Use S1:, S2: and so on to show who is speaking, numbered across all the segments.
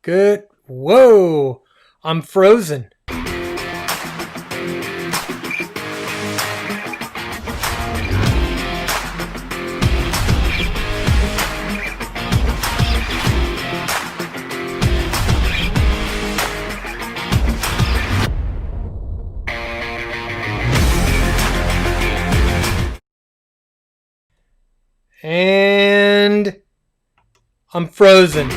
S1: Good. Whoa. I'm frozen. And I'm frozen.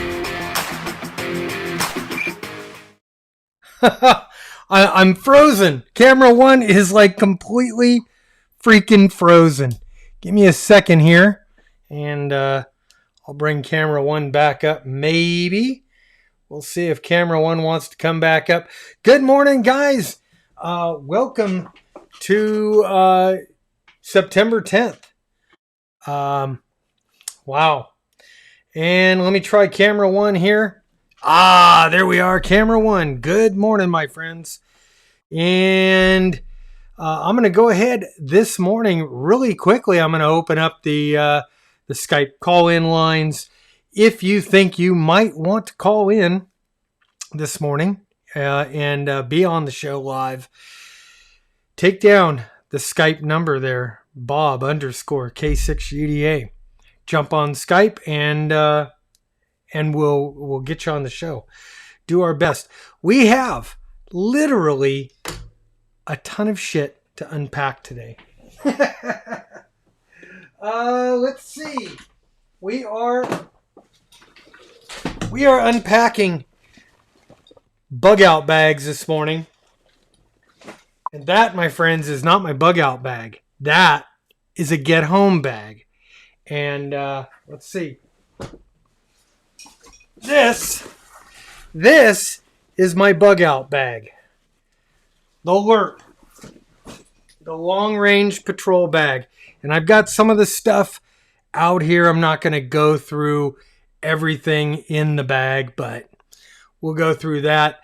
S1: I'm frozen. Camera one is like completely freaking frozen. Give me a second here, and I'll bring camera one back up. Maybe. We'll see if camera one wants to come back up. Good morning, guys. Welcome to September 10th. Wow. And let me try camera one here. There we are, camera one. Good morning, my friends. And I'm going to go ahead this morning really quickly. I'm going to open up the Skype call-in lines. If you think you might want to call in this morning and be on the show live, take down the Skype number there, Bob_K6UDA. Jump on Skype and we'll get you on the show. Do our best. We have literally a ton of shit to unpack today. Let's see. We are unpacking bug out bags this morning. And that, my friends, is not my bug out bag. That is a get home bag. And let's see. This is my bug out bag. The Alert. The long range patrol bag. And I've got some of the stuff out here. I'm not going to go through everything in the bag, but we'll go through that.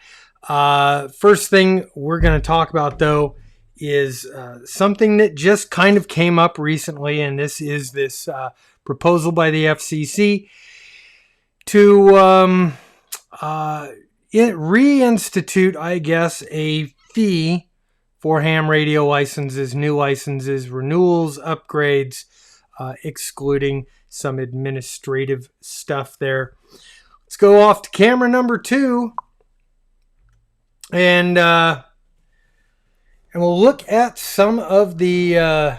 S1: First thing we're going to talk about, though, is something that just kind of came up recently, and this is this proposal by the FCC to reinstitute, I guess, a fee for ham radio licenses, new licenses, renewals, upgrades, excluding some administrative stuff there. Let's go off to camera number 2, and we'll look at some of the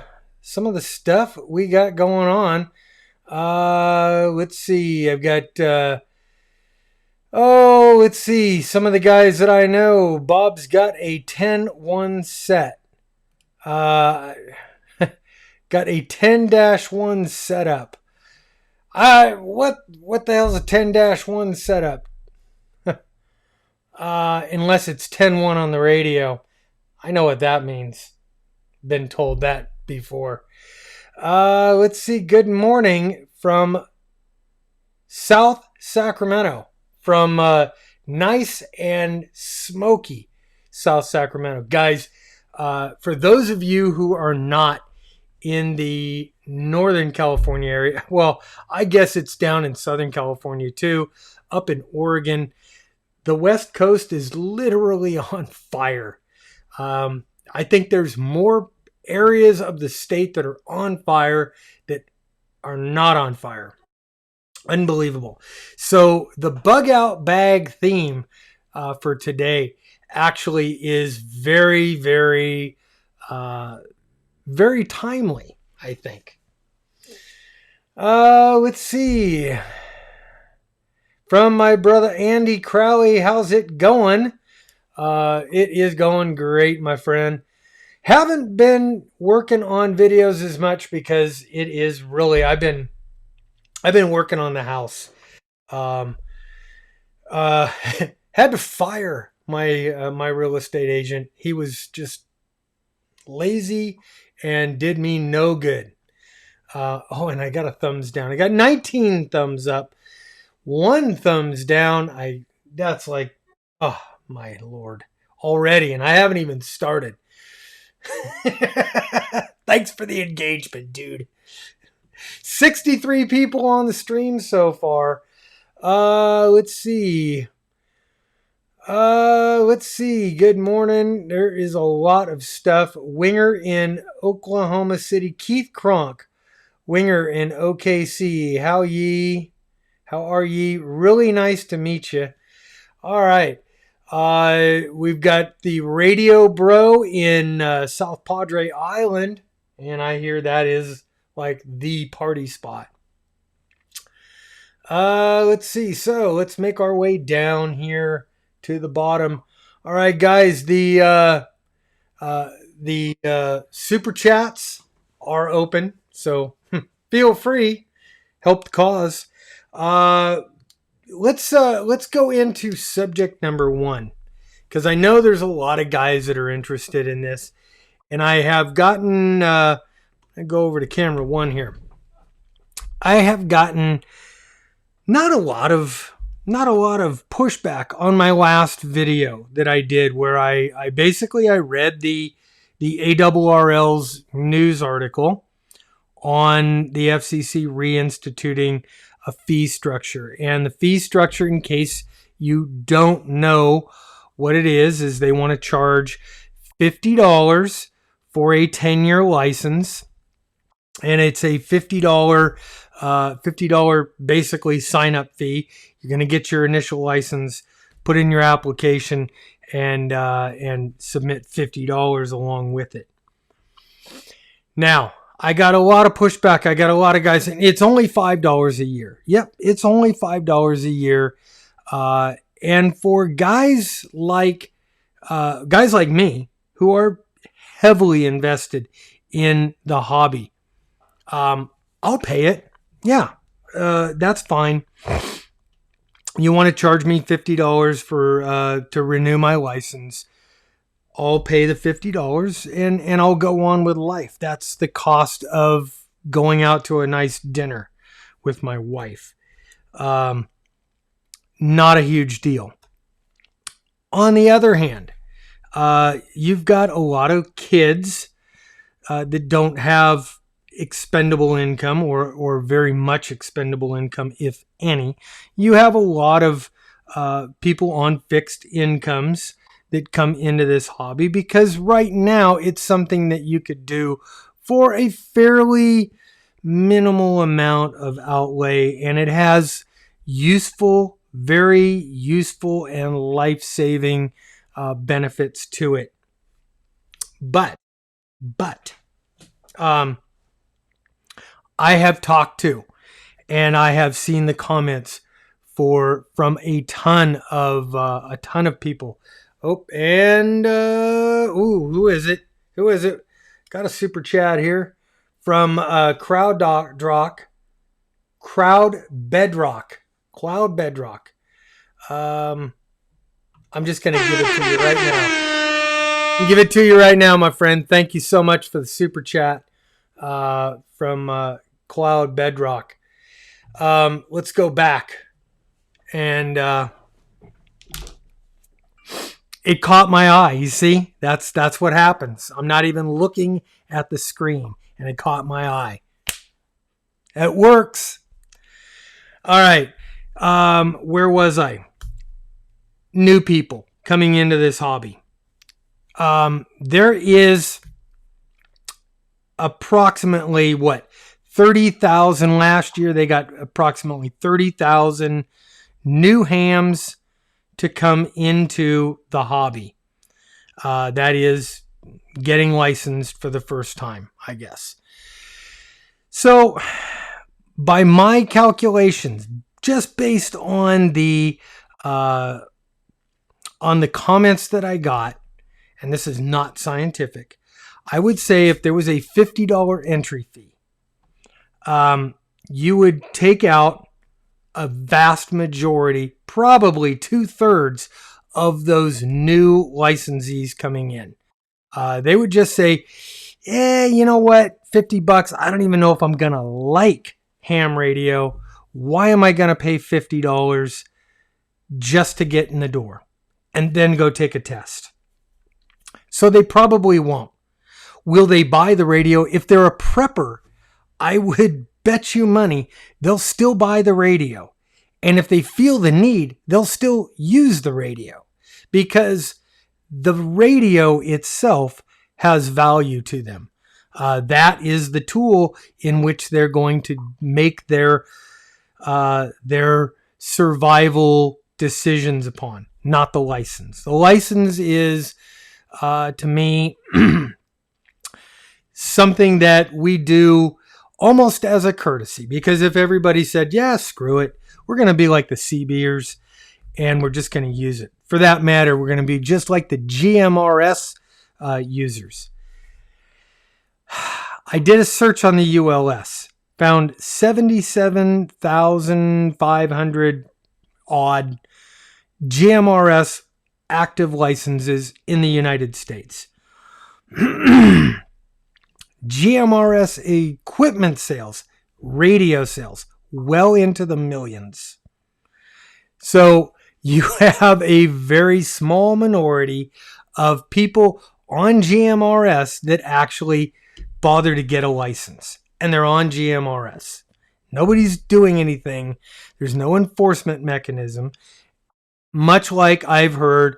S1: stuff we got going on. Let's see. I've got let's see. Some of the guys that I know. Bob's got a 10-1 set. Got a 10-1 setup. What the hell's a 10-1 setup? Unless it's 10-1 on the radio. I know what that means. Been told that before. Let's see. Good morning from South Sacramento. From nice and smoky South Sacramento. Guys, for those of you who are not in the Northern California area, well, I guess it's down in Southern California too, up in Oregon. The West Coast is literally on fire. I think there's more areas of the state that are on fire that are not on fire. Unbelievable. So the bug out bag theme for today actually is very, very, very timely, I think. Let's see. From my brother Andy Crowley, how's it going? It is going great, my friend. Haven't been working on videos as much because it is really, I've been working on the house. Had to fire my real estate agent. He was just lazy and did me no good. And I got a thumbs down. I got 19 thumbs up. 1 thumbs down. That's like, oh my Lord, already, and I haven't even started. Thanks for the engagement, dude. 63 people on the stream so far. Let's see. Let's see. Good morning. There is a lot of stuff. Winger in Oklahoma City. Keith Kronk. Winger in OKC. How ye? How are ye? Really nice to meet you. All right. We've got the Radio Bro in South Padre Island, and I hear that is like the party spot. Let's see. So let's make our way down here to the bottom. All right, guys. The super chats are open, so feel free. Help the cause. Let's go into subject number 1, because I know there's a lot of guys that are interested in this, and I have gotten. I go over to camera 1 here. I have gotten not a lot of pushback on my last video that I did, where I basically read the ARRL's news article on the FCC reinstituting a fee structure. And the fee structure, in case you don't know what it is they want to charge $50 for a 10-year license, and it's a $50 basically sign up fee. You're going to get your initial license, put in your application, and submit $50 along with it. Now, I got a lot of pushback. I got a lot of guys saying it's only $5 a year. Yep, it's only $5 a year. And for guys like me who are heavily invested in the hobby, I'll pay it. Yeah, that's fine. You want to charge me $50 for to renew my license? I'll pay the $50 and I'll go on with life. That's the cost of going out to a nice dinner with my wife. Not a huge deal. On the other hand, you've got a lot of kids that don't have expendable income or very much expendable income, if any. You have a lot of people on fixed incomes that come into this hobby, because right now it's something that you could do for a fairly minimal amount of outlay, and it has very useful and life-saving benefits to it. But I have talked to, and I have seen the comments from a ton of people. Oh, and who is it? Got a super chat here from Cloud Bedrock. I'm just gonna give it to you right now. Give it to you right now, my friend. Thank you so much for the super chat from Cloud Bedrock. Let's go back, and it caught my eye. You see, that's what happens. I'm not even looking at the screen, and it caught my eye. It works. All right. Where was I? New people coming into this hobby. There is approximately 30,000 last year. They got approximately 30,000 new hams to come into the hobby. That is getting licensed for the first time, I guess. So, by my calculations, just based on the comments that I got, and this is not scientific, I would say if there was a $50 entry fee, you would take out a vast majority, probably 2/3 of those new licensees coming in. They would just say, you know what, $50, I don't even know if I'm going to like ham radio. Why am I going to pay $50 just to get in the door and then go take a test? So they probably won't. Will they buy the radio? If they're a prepper, I would bet you money they'll still buy the radio. And if they feel the need, they'll still use the radio. because the radio itself has value to them. That is the tool in which they're going to make their survival decisions upon, not the license. The license is, to me, something that we do almost as a courtesy, because if everybody said, yeah, screw it, we're going to be like the CBers and we're just going to use it. For that matter, we're going to be just like the GMRS users. I did a search on the ULS, found 77,500 odd GMRS active licenses in the United States. GMRS equipment sales, radio sales, well into the millions. So you have a very small minority of people on GMRS that actually bother to get a license, and they're on GMRS. Nobody's doing anything. There's no enforcement mechanism. Much like I've heard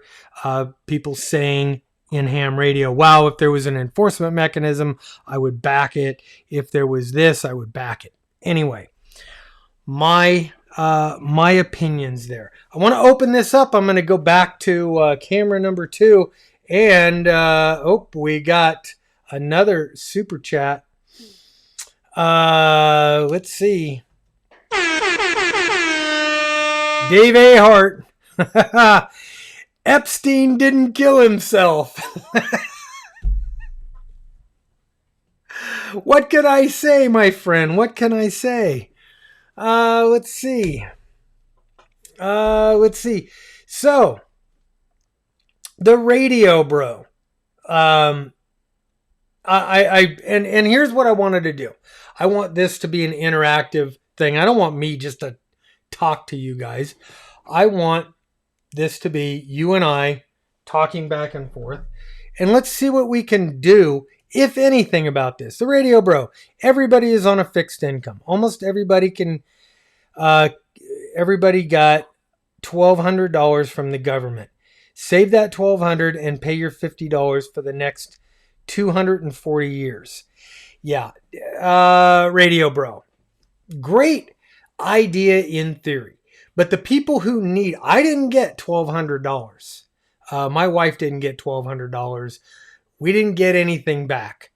S1: people saying in ham radio, wow, if there was an enforcement mechanism, I would back it. If there was this, I would back it. Anyway, my opinions there. I want to open this up. I'm going to go back to camera number 2. And, we got another super chat. Let's see. Dave A. Hart. Epstein didn't kill himself. What can I say, my friend? What can I say? Let's see. So, the radio bro. And here's what I wanted to do. I want this to be an interactive thing. I don't want me just to talk to you guys. I want this to be you and I talking back and forth. And let's see what we can do, if anything, about this. The radio bro. Everybody is on a fixed income. Almost everybody can. Everybody got $1,200 from the government. Save that $1,200 and pay your $50 for the next 240 years. Yeah. Radio bro. Great idea in theory. But the people who need, I didn't get $1,200. My wife didn't get $1,200. We didn't get anything back.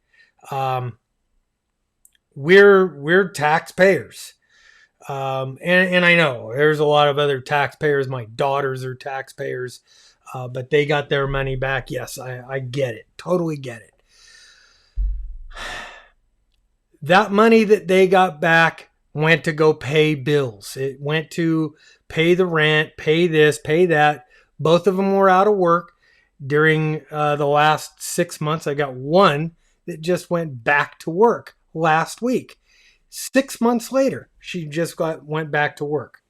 S1: We're taxpayers. And I know there's a lot of other taxpayers. My daughters are taxpayers, but they got their money back. Yes, I get it. Totally get it. That money that they got back went to go pay bills. It went to pay the rent, pay this, pay that. Both of them were out of work during the last 6 months. I got one that just went back to work last week. 6 months later, she just went back to work.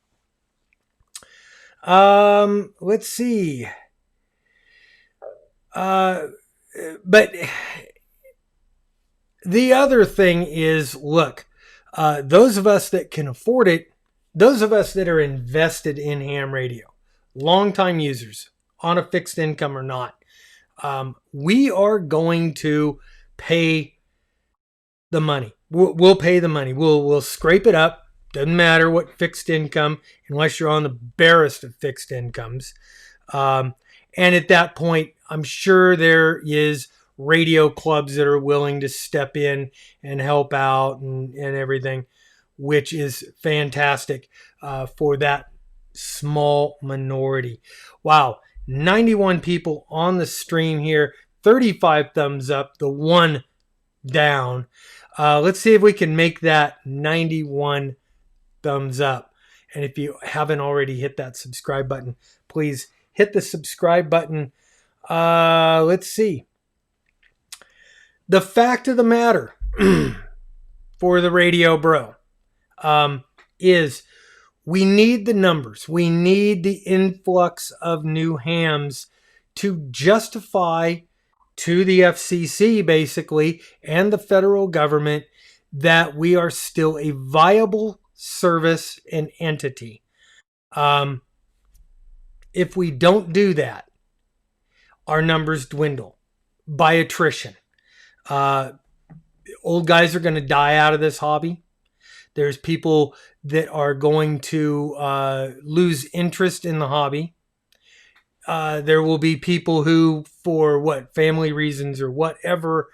S1: Let's see. But the other thing is, look, those of us that can afford it, those of us that are invested in ham radio, longtime users, on a fixed income or not, we are going to pay the money. We'll pay the money. We'll scrape it up. Doesn't matter what fixed income, unless you're on the barest of fixed incomes. And at that point, I'm sure there is radio clubs that are willing to step in and help out and everything, which is fantastic for that small minority. Wow, 91 people on the stream here, 35 thumbs up, the one down. Let's see if we can make that 91 thumbs up. And if you haven't already hit that subscribe button, please hit the subscribe button. Let's see. The fact of the matter for the radio bro is we need the numbers. We need the influx of new hams to justify to the FCC, basically, and the federal government that we are still a viable service and entity. If we don't do that, our numbers dwindle by attrition. Old guys are going to die out of this hobby. There's people that are going to lose interest in the hobby. There will be people who, for family reasons or whatever,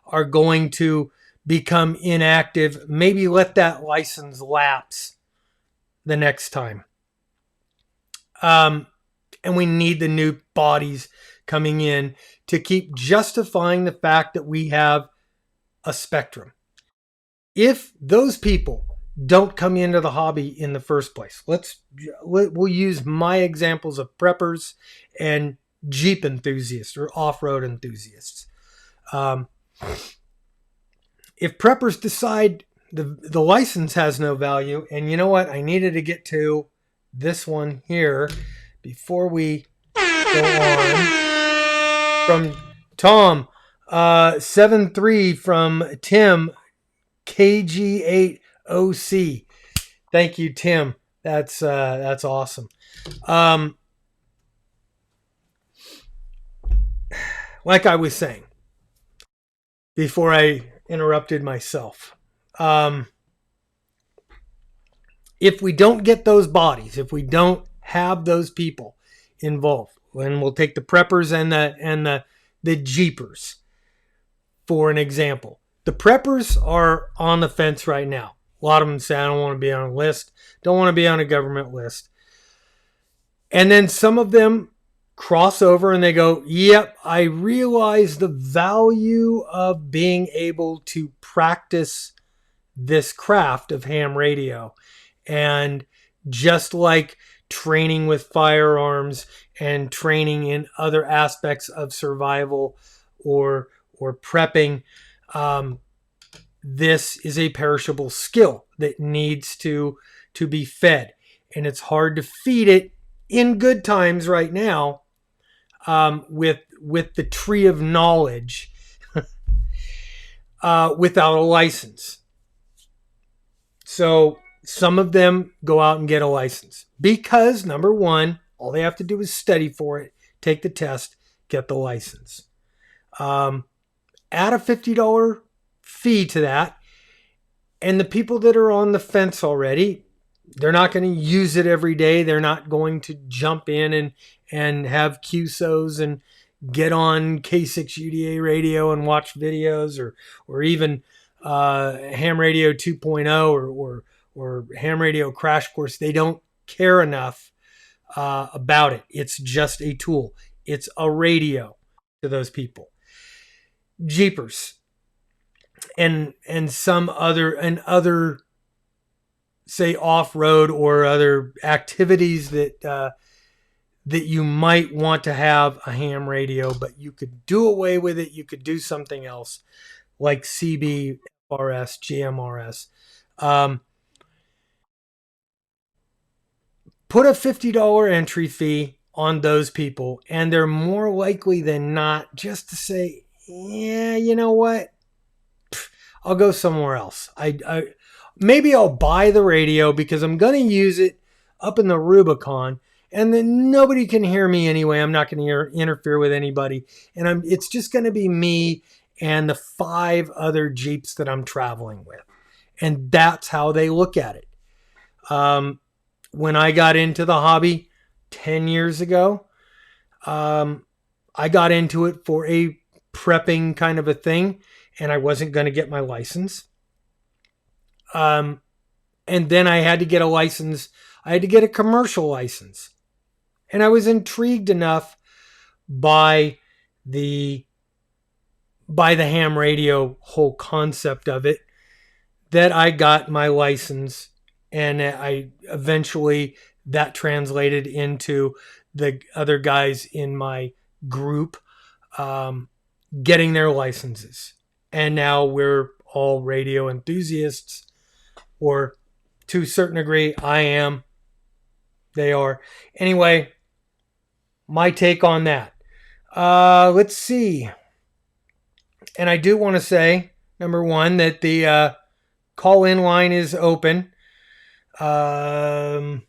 S1: are going to become inactive, maybe let that license lapse the next time. And we need the new bodies coming in to keep justifying the fact that we have a spectrum. If those people don't come into the hobby in the first place, we'll use my examples of preppers and Jeep enthusiasts or off-road enthusiasts. If preppers decide the license has no value, and you know what, I needed to get to this one here before we go on. From Tom, 7-3 from Tim, KG8OC. Thank you, Tim. That's awesome. Like I was saying before I interrupted myself, if we don't get those bodies, if we don't have those people involved, and we'll take the preppers and the Jeepers for an example. The preppers are on the fence right now. A lot of them say, I don't want to be on a list, don't want to be on a government list. And then some of them cross over and they go, yep, I realize the value of being able to practice this craft of ham radio. And just like training with firearms and training in other aspects of survival or prepping, this is a perishable skill that needs to be fed, and it's hard to feed it in good times right now with the tree of knowledge without a license. So some of them go out and get a license because, number one, all they have to do is study for it, take the test, get the license. Add a $50 fee to that. And the people that are on the fence already, they're not going to use it every day. They're not going to jump in and have QSOs and get on K6UDA radio and watch videos or even ham radio 2.0 or ham radio crash course. They don't care enough about it. It's just a tool. It's a radio to those people. Jeepers and some other say off-road or other activities that you might want to have a ham radio, but you could do away with it. You could do something else like CB, FRS, GMRS. Put a $50 entry fee on those people, and they're more likely than not just to say, yeah, you know what? I'll go somewhere else. Maybe I'll buy the radio because I'm going to use it up in the Rubicon, and then nobody can hear me anyway. I'm not going to interfere with anybody, and it's just going to be me and the 5 other Jeeps that I'm traveling with, and that's how they look at it. When I got into the hobby 10 years ago, I got into it for a prepping kind of a thing, and I wasn't going to get my license. And then I had to get a license. I had to get a commercial license. And I was intrigued enough by the ham radio whole concept of it that I got my license, and I eventually that translated into the other guys in my group getting their licenses. And now we're all radio enthusiasts, or to a certain degree, I am. They are. Anyway, my take on that. Let's see. And I do want to say, number one, that the call-in line is open. Yeah,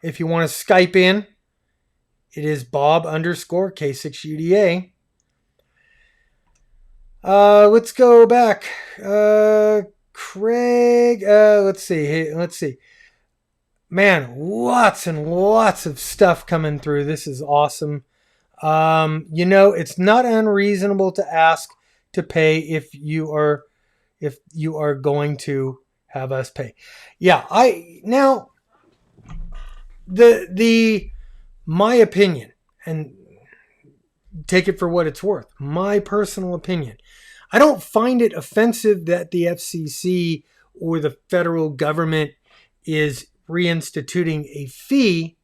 S1: if you want to Skype in, It is Bob _ K6UDA. Let's go back. Craig. Let's see. Hey, let's see. Man, lots and lots of stuff coming through. This is awesome. It's not unreasonable to ask to pay if you are going to have us pay. Yeah, my opinion, and take it for what it's worth, my personal opinion. I don't find it offensive that the FCC or the federal government is reinstituting a fee.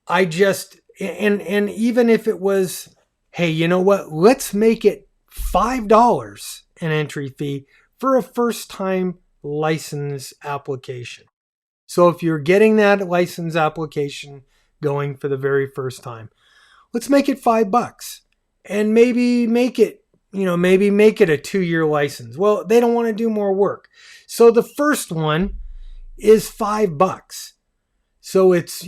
S1: I just, and even if it was, hey, you know what? Let's make it $5 an entry fee for a first time license application. So if you're getting that license application going for the very first time, let's make it $5 and maybe make it a 2-year license. Well, they don't want to do more work. So the first one is $5. So it's,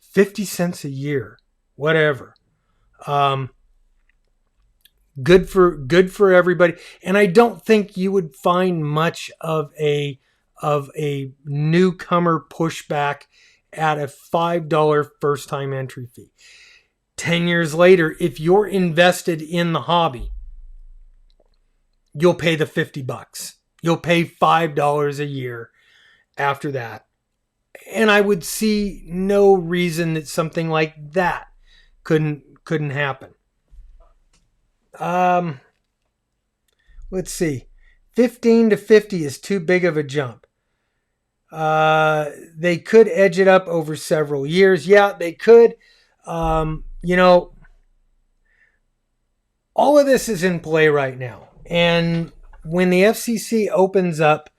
S1: 50 cents a year, whatever. Good for everybody. And I don't think you would find much of a newcomer pushback at a $5 first time entry fee. 10 years later, if you're invested in the hobby, you'll pay the $50. You'll pay $5 a year after that. And I would see no reason that something like that couldn't happen. Let's see. 15 to 50 is too big of a jump. They could edge it up over several years. Yeah, they could. All of this is in play right now. And when the FCC opens up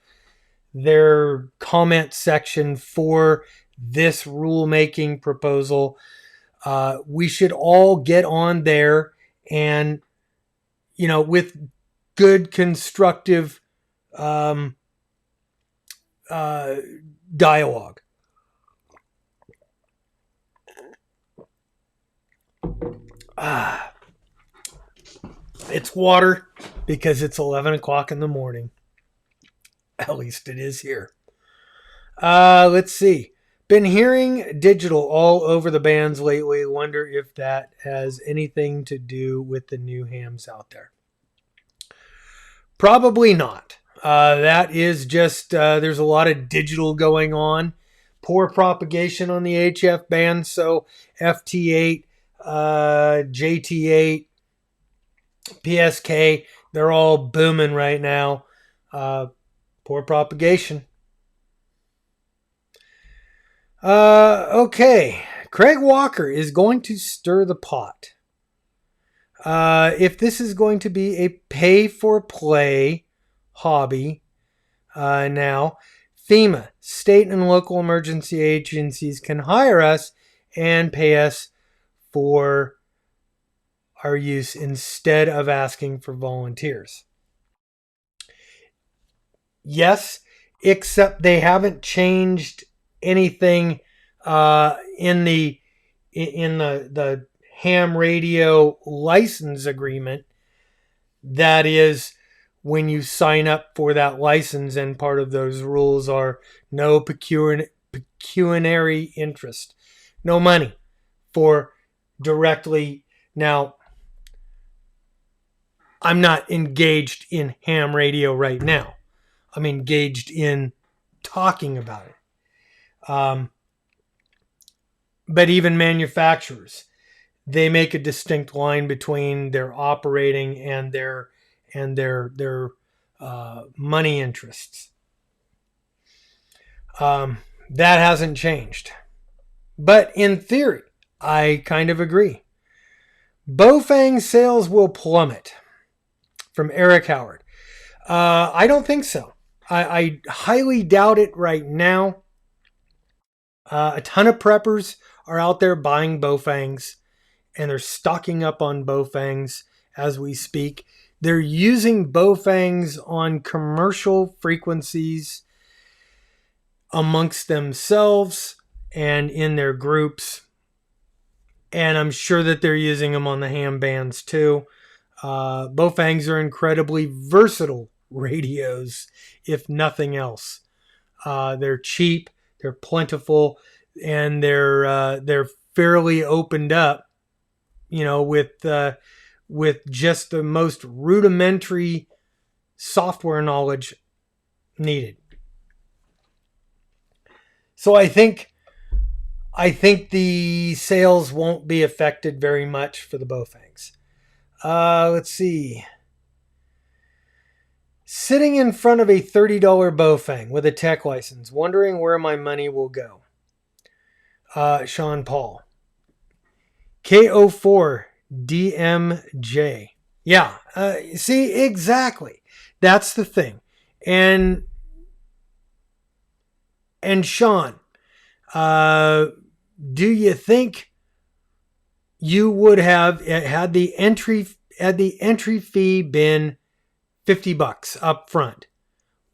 S1: their comment section for this rulemaking proposal, we should all get on there and, with good constructive dialogue. It's water because it's 11 o'clock in the morning. At least it is here. Let's see. Been hearing digital all over the bands lately. Wonder if that has anything to do with the new hams out there. Probably not. That is just, there's a lot of digital going on. Poor propagation on the HF band. So FT8, JT8, PSK, they're all booming right now. Poor propagation. Okay. Craig Walker is going to stir the pot. If this is going to be a pay-for-play hobby, now, FEMA, state and local emergency agencies, can hire us and pay us for our use instead of asking for volunteers. Yes, except they haven't changed anything in the ham radio license agreement. That is, when you sign up for that license, and part of those rules are no pecuniary interest, no money for directly. Now, I'm not engaged in ham radio right now. I'm engaged in talking about it. But even manufacturers, they make a distinct line between their operating and their money interests. That hasn't changed. But in theory, I kind of agree. Bofang sales will plummet. From Eric Howard. I don't think so. I highly doubt it right now. A ton of preppers are out there buying Bofangs, and they're stocking up on Bofangs as we speak. They're using Bofangs on commercial frequencies amongst themselves and in their groups. And I'm sure that they're using them on the ham bands too. Baofangs are incredibly versatile radios, if nothing else. They're cheap, they're plentiful, and they're fairly opened up, with just the most rudimentary software knowledge needed. So I think the sales won't be affected very much for the Baofangs. Let's see. Sitting in front of a $30 Baofang with a tech license, wondering where my money will go. Sean Paul. KO4DMJ. Yeah, see, exactly. That's the thing. And Sean, do you think you would have had the entry fee been $50 up front?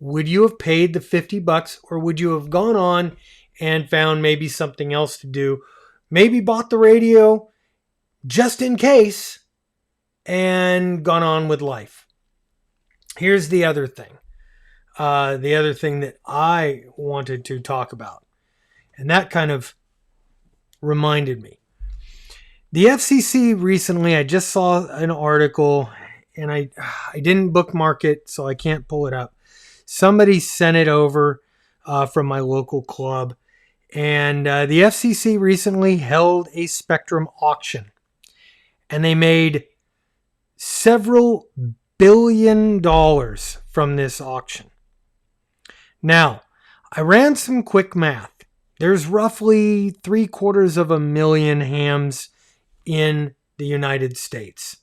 S1: Would you have paid the $50, or would you have gone on and found maybe something else to do? Maybe bought the radio just in case and gone on with life. Here's the other thing. The other thing that I wanted to talk about, and that kind of reminded me. The FCC recently, I just saw an article, and I didn't bookmark it, so I can't pull it up. Somebody sent it over from my local club, and the FCC recently held a spectrum auction, and they made several $1 billion from this auction. Now, I ran some quick math. There's roughly 750,000 hams in the United States.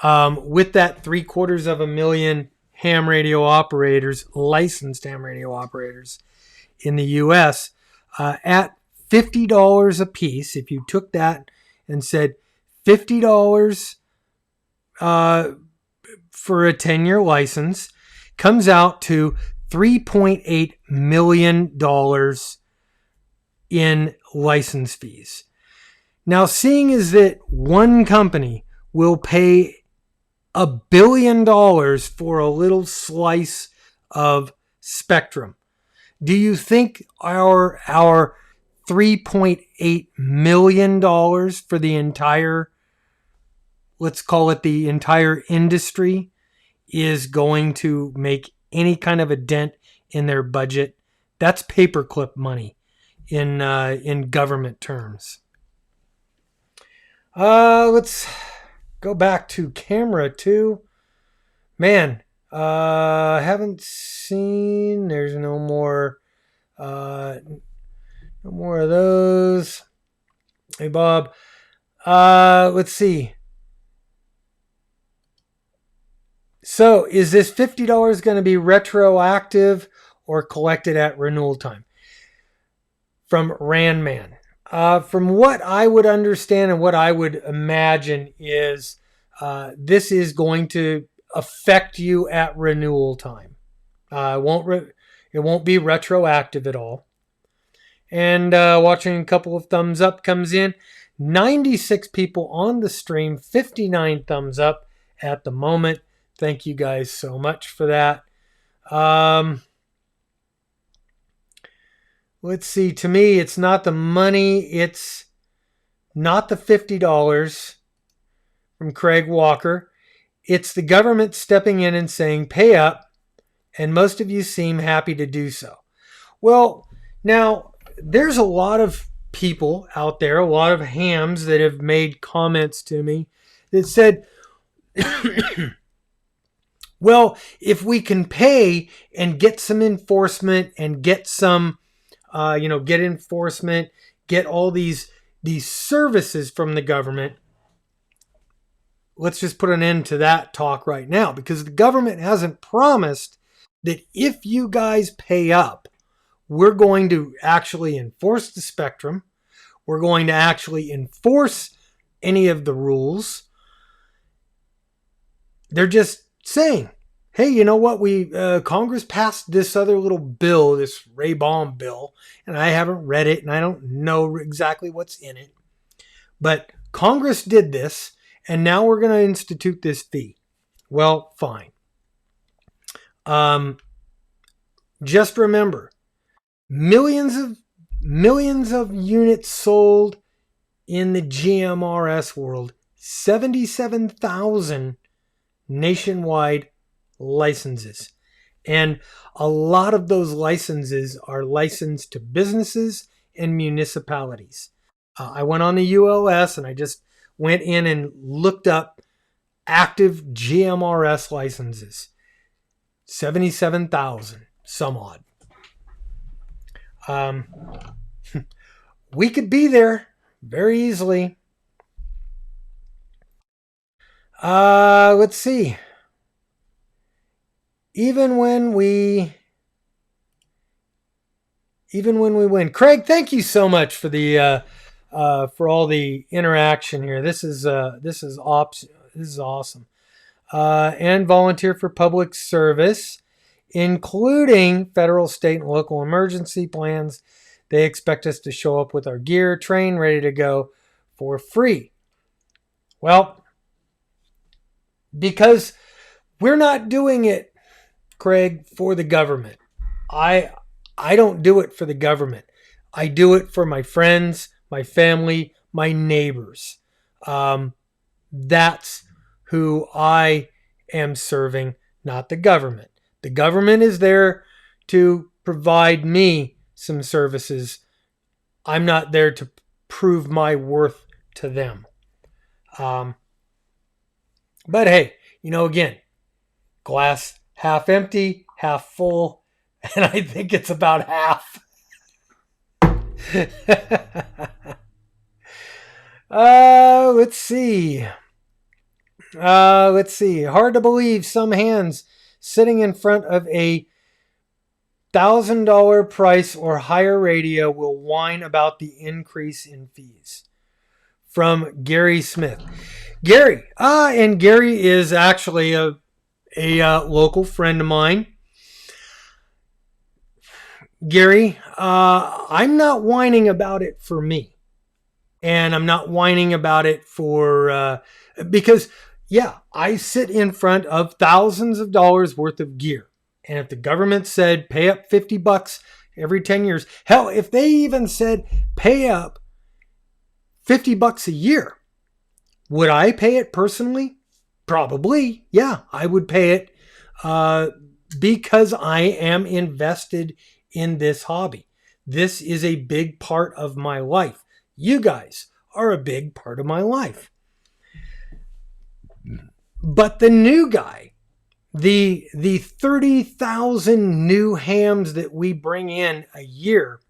S1: With that 750,000 ham radio operators, licensed ham radio operators in the U.S., at $50 a piece, if you took that and said $50 for a 10-year license, comes out to $3.8 million in license fees. Now, seeing as that one company will pay $1 billion for a little slice of spectrum, do you think our $3.8 million for the entire, let's call it the entire industry, is going to make any kind of a dent in their budget? That's paperclip money in government terms. Let's go back to camera 2. Man, haven't seen. There's no more of those. Hey, Bob. Let's see. So, is this $50 going to be retroactive or collected at renewal time? From Randman. From what I would understand and what I would imagine is this is going to affect you at renewal time. It won't be retroactive at all. And watching a couple of thumbs up comes in. 96 people on the stream, 59 thumbs up at the moment. Thank you guys so much for that. Let's see. To me, it's not the money. It's not the $50 from Craig Walker. It's the government stepping in and saying, pay up. And most of you seem happy to do so. Well, now, there's a lot of people out there, a lot of hams that have made comments to me that said, well, if we can pay and get some enforcement and get some, get enforcement, get all these services from the government, let's just put an end to that talk right now, because the government hasn't promised that if you guys pay up, we're going to actually enforce the spectrum. We're going to actually enforce any of the rules. They're just saying, hey, you know what? Congress passed this other little bill, this Ray Baum bill, and I haven't read it and I don't know exactly what's in it. But Congress did this, and now we're going to institute this fee. Well, fine. Just remember, millions of units sold in the GMRS world, 77,000 nationwide licenses. And a lot of those licenses are licensed to businesses and municipalities. I went on the ULS and I just went in and looked up active GMRS licenses. 77,000, some odd. We could be there very easily. Let's see. Even when we win. Craig, thank you so much for the for all the interaction here. This is awesome. And volunteer for public service, including federal, state, and local emergency plans. They expect us to show up with our gear, trained, ready to go for free. Well, because we're not doing it, Craig, for the government. I don't do it for the government. I do it for my friends, my family, my neighbors. That's who I am serving, not the government. The government is there to provide me some services. I'm not there to prove my worth to them. But hey, again, glass half empty, half full, and I think it's about half. Let's see. Hard to believe some hands sitting in front of a $1,000 price or higher radio will whine about the increase in fees. From Gary Smith. Gary, and Gary is actually a local friend of mine. Gary, I'm not whining about it for me. And I'm not whining about it for, because, yeah, I sit in front of thousands of dollars worth of gear. And if the government said pay up $50 every 10 years, hell, if they even said pay up $50 a year, would I pay it personally? Probably. Yeah, I would pay it because I am invested in this hobby. This is a big part of my life. You guys are a big part of my life. But the new guy, the 30,000 new hams that we bring in a year,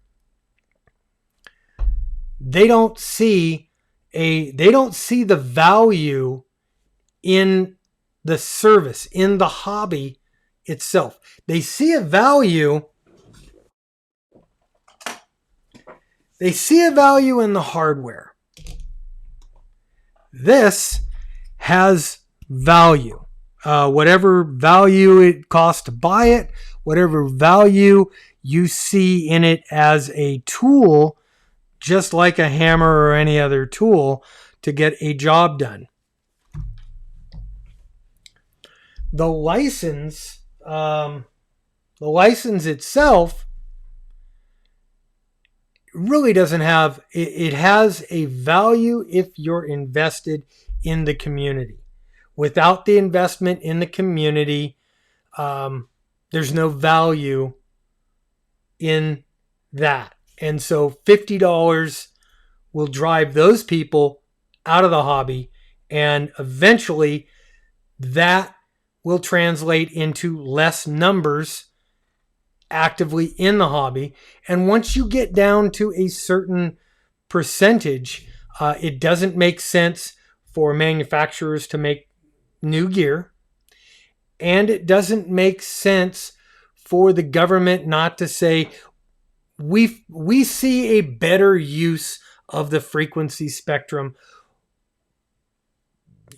S1: they don't see the value in the service, in the hobby itself. They see a value. They see a value in the hardware. This has value. Whatever value it costs to buy it, whatever value you see in it as a tool, just like a hammer or any other tool to get a job done. The license itself really doesn't have, it has a value if you're invested in the community. Without the investment in the community, there's no value in that. And so $50 will drive those people out of the hobby, and eventually that will translate into less numbers actively in the hobby. And once you get down to a certain percentage, it doesn't make sense for manufacturers to make new gear, and it doesn't make sense for the government not to say, we see a better use of the frequency spectrum.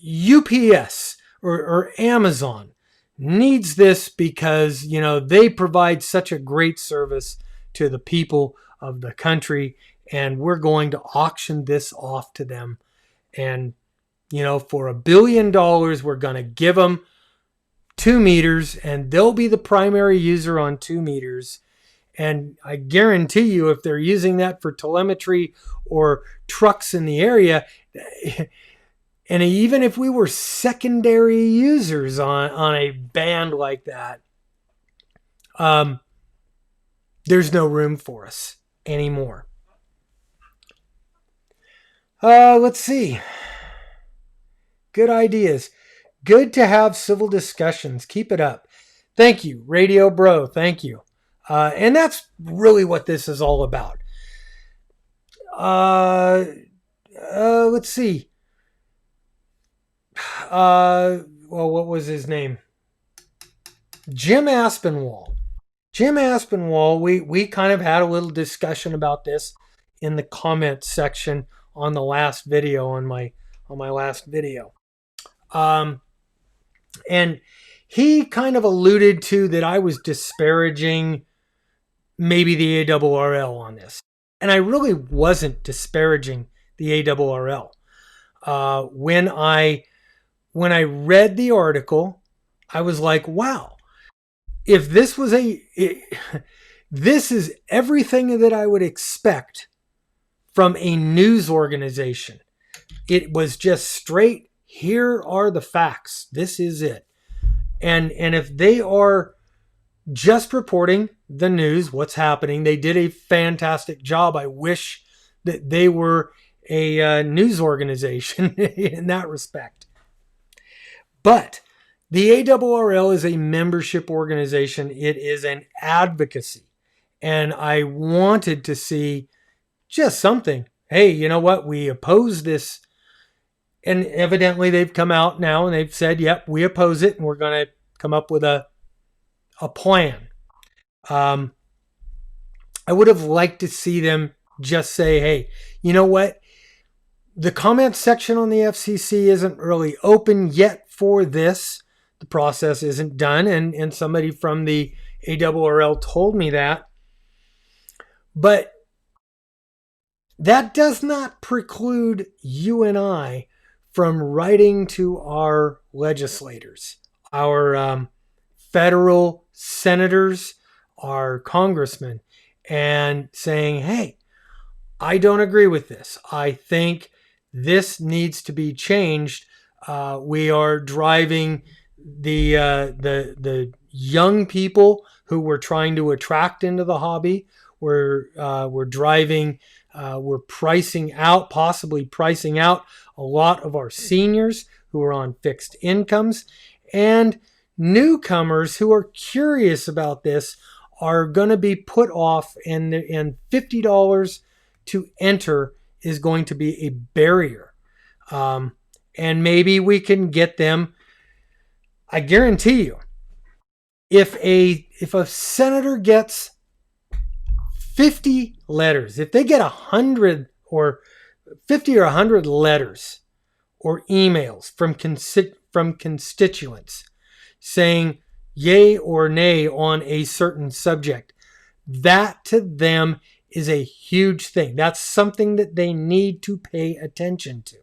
S1: UPS or Amazon needs this because, they provide such a great service to the people of the country, and we're going to auction this off to them And, for $1 billion, we're going to give them 2 meters and they'll be the primary user on 2 meters. And I guarantee you, if they're using that for telemetry or trucks in the area, and even if we were secondary users on a band like that, there's no room for us anymore. Let's see. Good ideas. Good to have civil discussions. Keep it up. Thank you, Radio Bro. Thank you. And that's really what this is all about. Let's see. Well, what was his name? Jim Aspinwall. We kind of had a little discussion about this in the comments section on the last video, on my last video. And he kind of alluded to that I was disparaging maybe the ARRL on this. And I really wasn't disparaging the ARRL. When I read the article, I was like, wow, if this was this is everything that I would expect from a news organization. It was just straight, here are the facts. This is it. And if they are just reporting the news, what's happening, they did a fantastic job. I wish that they were a news organization in that respect. But the ARRL is a membership organization. It is an advocacy. And I wanted to see just something. Hey, you know what? We oppose this. And evidently they've come out now and they've said, yep, we oppose it. And we're going to come up with a plan. I would have liked to see them just say, hey, you know what? The comment section on the FCC isn't really open yet for this. The process isn't done. And somebody from the ARRL told me that. But that does not preclude you and I from writing to our legislators, our federal senators, our congressmen, and saying, hey, I don't agree with this. I think this needs to be changed. We are driving the young people who we're trying to attract into the hobby. We're driving, we're possibly pricing out a lot of our seniors who are on fixed incomes, and newcomers who are curious about this are going to be put off, and $50 to enter is going to be a barrier. And maybe we can get them. I guarantee you, if a senator gets 50 letters, if they get 100 or 50 or 100 letters or emails from constituents saying yay or nay on a certain subject, that to them is a huge thing. That's something that they need to pay attention to.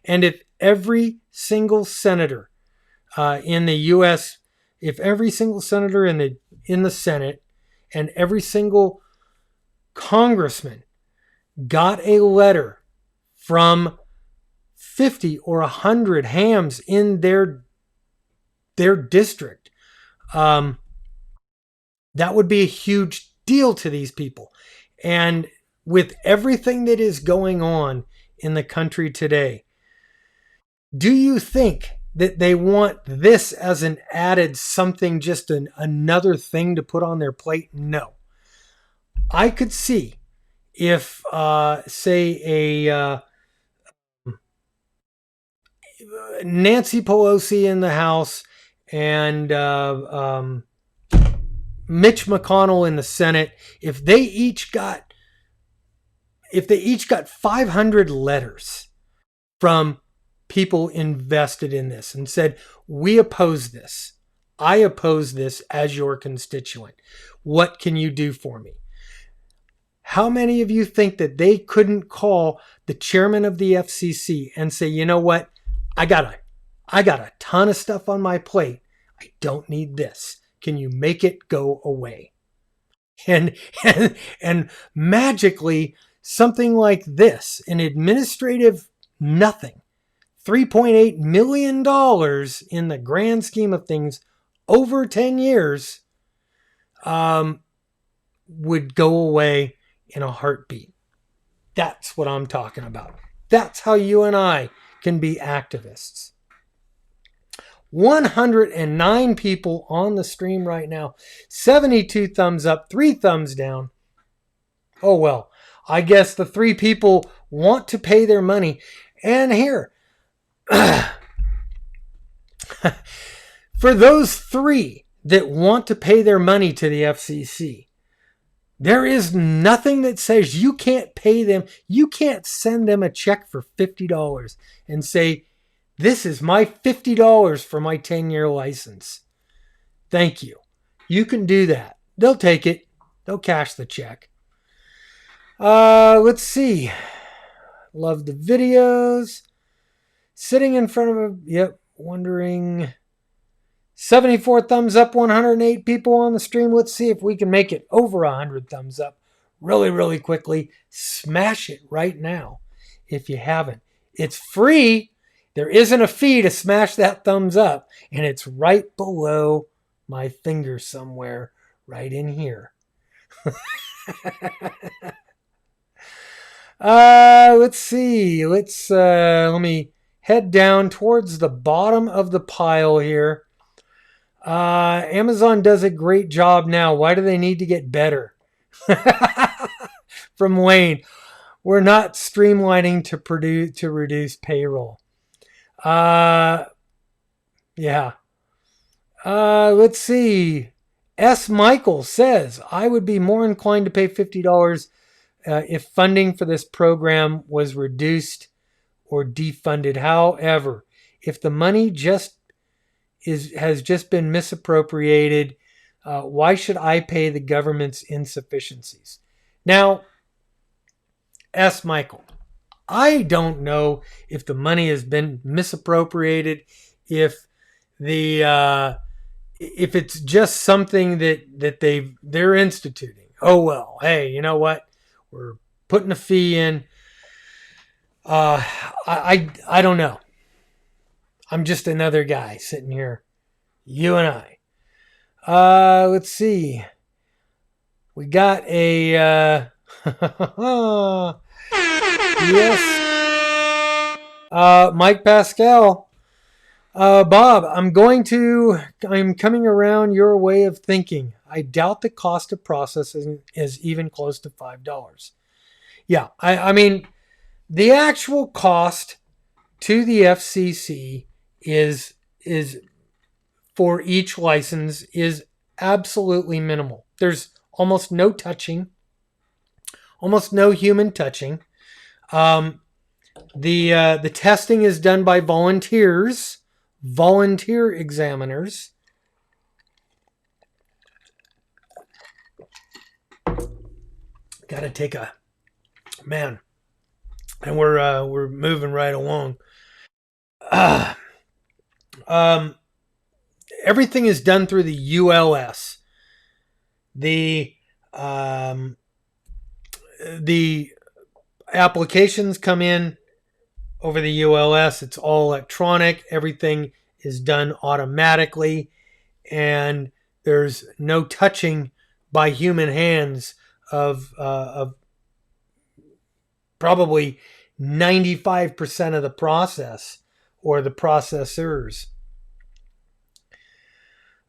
S1: And if every single senator in the U.S., if every single senator in the Senate and every single congressman got a letter from 50 or 100 hams in their district, that would be a huge deal to these people. And with everything that is going on in the country today, do you think that they want this as an added something, just another thing to put on their plate? No. I could see if, say, Nancy Pelosi in the House and Mitch McConnell in the Senate, if they each got 500 letters from people invested in this and said, we oppose this. I oppose this as your constituent. What can you do for me? How many of you think that they couldn't call the chairman of the FCC and say, you know what? I got a ton of stuff on my plate. I don't need this. Can you make it go away? And magically, something like this, an administrative nothing, $3.8 million in the grand scheme of things over 10 years, would go away in a heartbeat. That's what I'm talking about. That's how you and I can be activists. 109 people on the stream right now. 72 thumbs up, 3 thumbs down. Oh well, I guess the 3 people want to pay their money. And here, for those 3 that want to pay their money to the FCC, there is nothing that says you can't pay them. You can't send them a check for $50 and say, this is my $50 for my 10-year license. Thank you. You can do that. They'll take it. They'll cash the check. Let's see. Love the videos. Sitting in front of a, yep, wondering. 74 thumbs up, 108 people on the stream. Let's see if we can make it over 100 thumbs up really, really quickly. Smash it right now if you haven't. It's free. There isn't a fee to smash that thumbs up, and it's right below my finger somewhere, right in here. Let's see. Let me head down towards the bottom of the pile here. Amazon does a great job now. Why do they need to get better? From Wayne. We're not streamlining to reduce payroll. Yeah. Let's see. S. Michael says, I would be more inclined to pay $50 if funding for this program was reduced or defunded. However, if the money has just been misappropriated, why should I pay the government's insufficiencies? Now, S. Michael, I don't know if the money has been misappropriated, if it's just something that they're instituting. Oh well, hey, you know what? We're putting a fee in. I don't know. I'm just another guy sitting here. You and I. Let's see. We got a yes. Mike Pascal. Bob, I'm coming around your way of thinking. I doubt the cost of processing is even close to $5. Yeah, I mean, the actual cost to the FCC is for each license is absolutely minimal. There's almost no touching, almost no human touching. The testing is done by volunteer examiners. Got to take a man, and we're moving right along. Everything is done through the ULS. The applications come in over the ULS. It's all electronic. Everything is done automatically, and there's no touching by human hands of probably 95% of the process or the processors.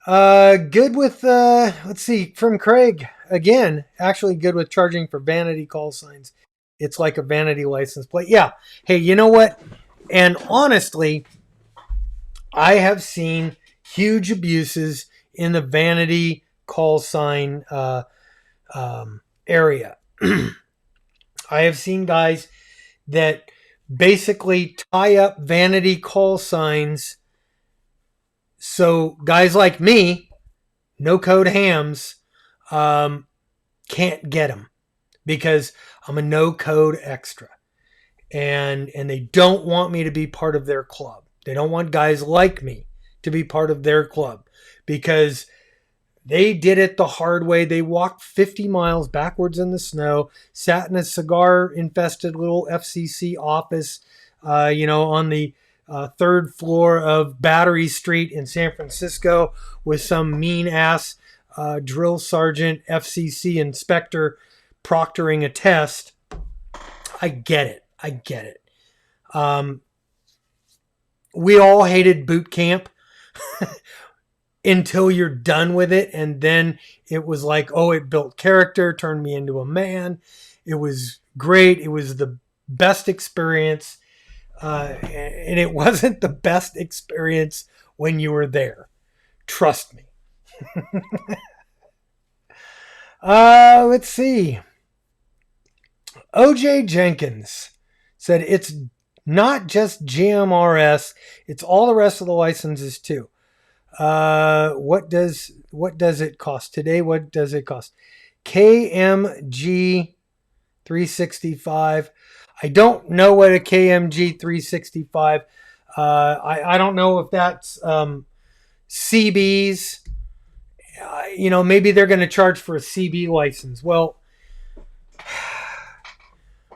S1: Good with, let's see, from Craig, again, actually good with charging for vanity call signs. It's like a vanity license plate. Yeah. Hey, you know what? And honestly, I have seen huge abuses in the vanity call sign area. I have seen guys that basically tie up vanity call signs so guys like me, no code hams, can't get them. because I'm a no code extra. And they don't want me to be part of their club. They don't want guys like me to be part of their club because they did it the hard way. They walked 50 miles backwards in the snow, sat in a cigar-infested little FCC office, on the third floor of Battery Street in San Francisco with some mean-ass drill sergeant FCC inspector proctoring a test. I get it. We all hated boot camp until you're done with it. And then it was like, oh, it built character, turned me into a man. It was great. It was the best experience. And it wasn't the best experience when you were there. Trust me. Let's see. OJ Jenkins said it's not just GMRS, it's all the rest of the licenses too. What does it cost today? What does it cost? KMG 365. I don't know what a KMG 365. I don't know if that's CBs. Maybe they're going to charge for a CB license. Well,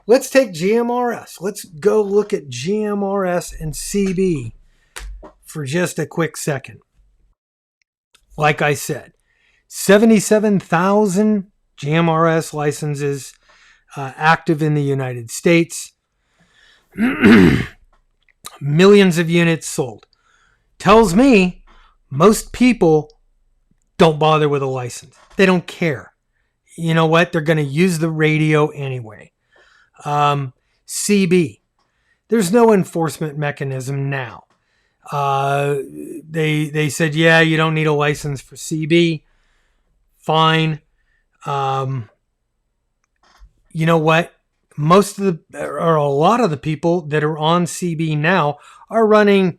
S1: let's take GMRS. Let's go look at GMRS and CB for just a quick second. Like I said, 77,000 GMRS licenses active in the United States. Millions of units sold. Tells me most people don't bother with a license. They don't care. You know what? They're going to use the radio anyway. CB. There's no enforcement mechanism now. They said, yeah, you don't need a license for CB. Fine. You know what? Most of a lot of the people that are on CB now are running,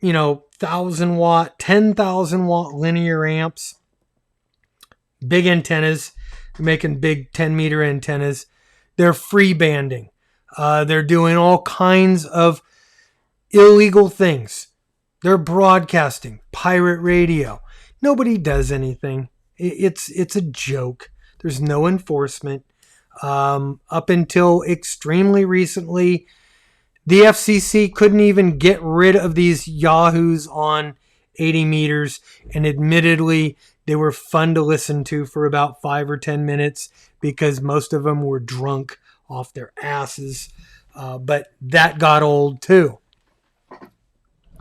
S1: 1,000 watt, 10,000 watt linear amps, big antennas. They're making big 10 meter antennas. They're free banding. They're doing all kinds of illegal things. They're broadcasting pirate radio. Nobody does anything. It's a joke. There's no enforcement. Up until extremely recently, the FCC couldn't even get rid of these yahoos on 80 meters. And admittedly, they were fun to listen to for about 5 or 10 minutes because most of them were drunk off their asses. But that got old too.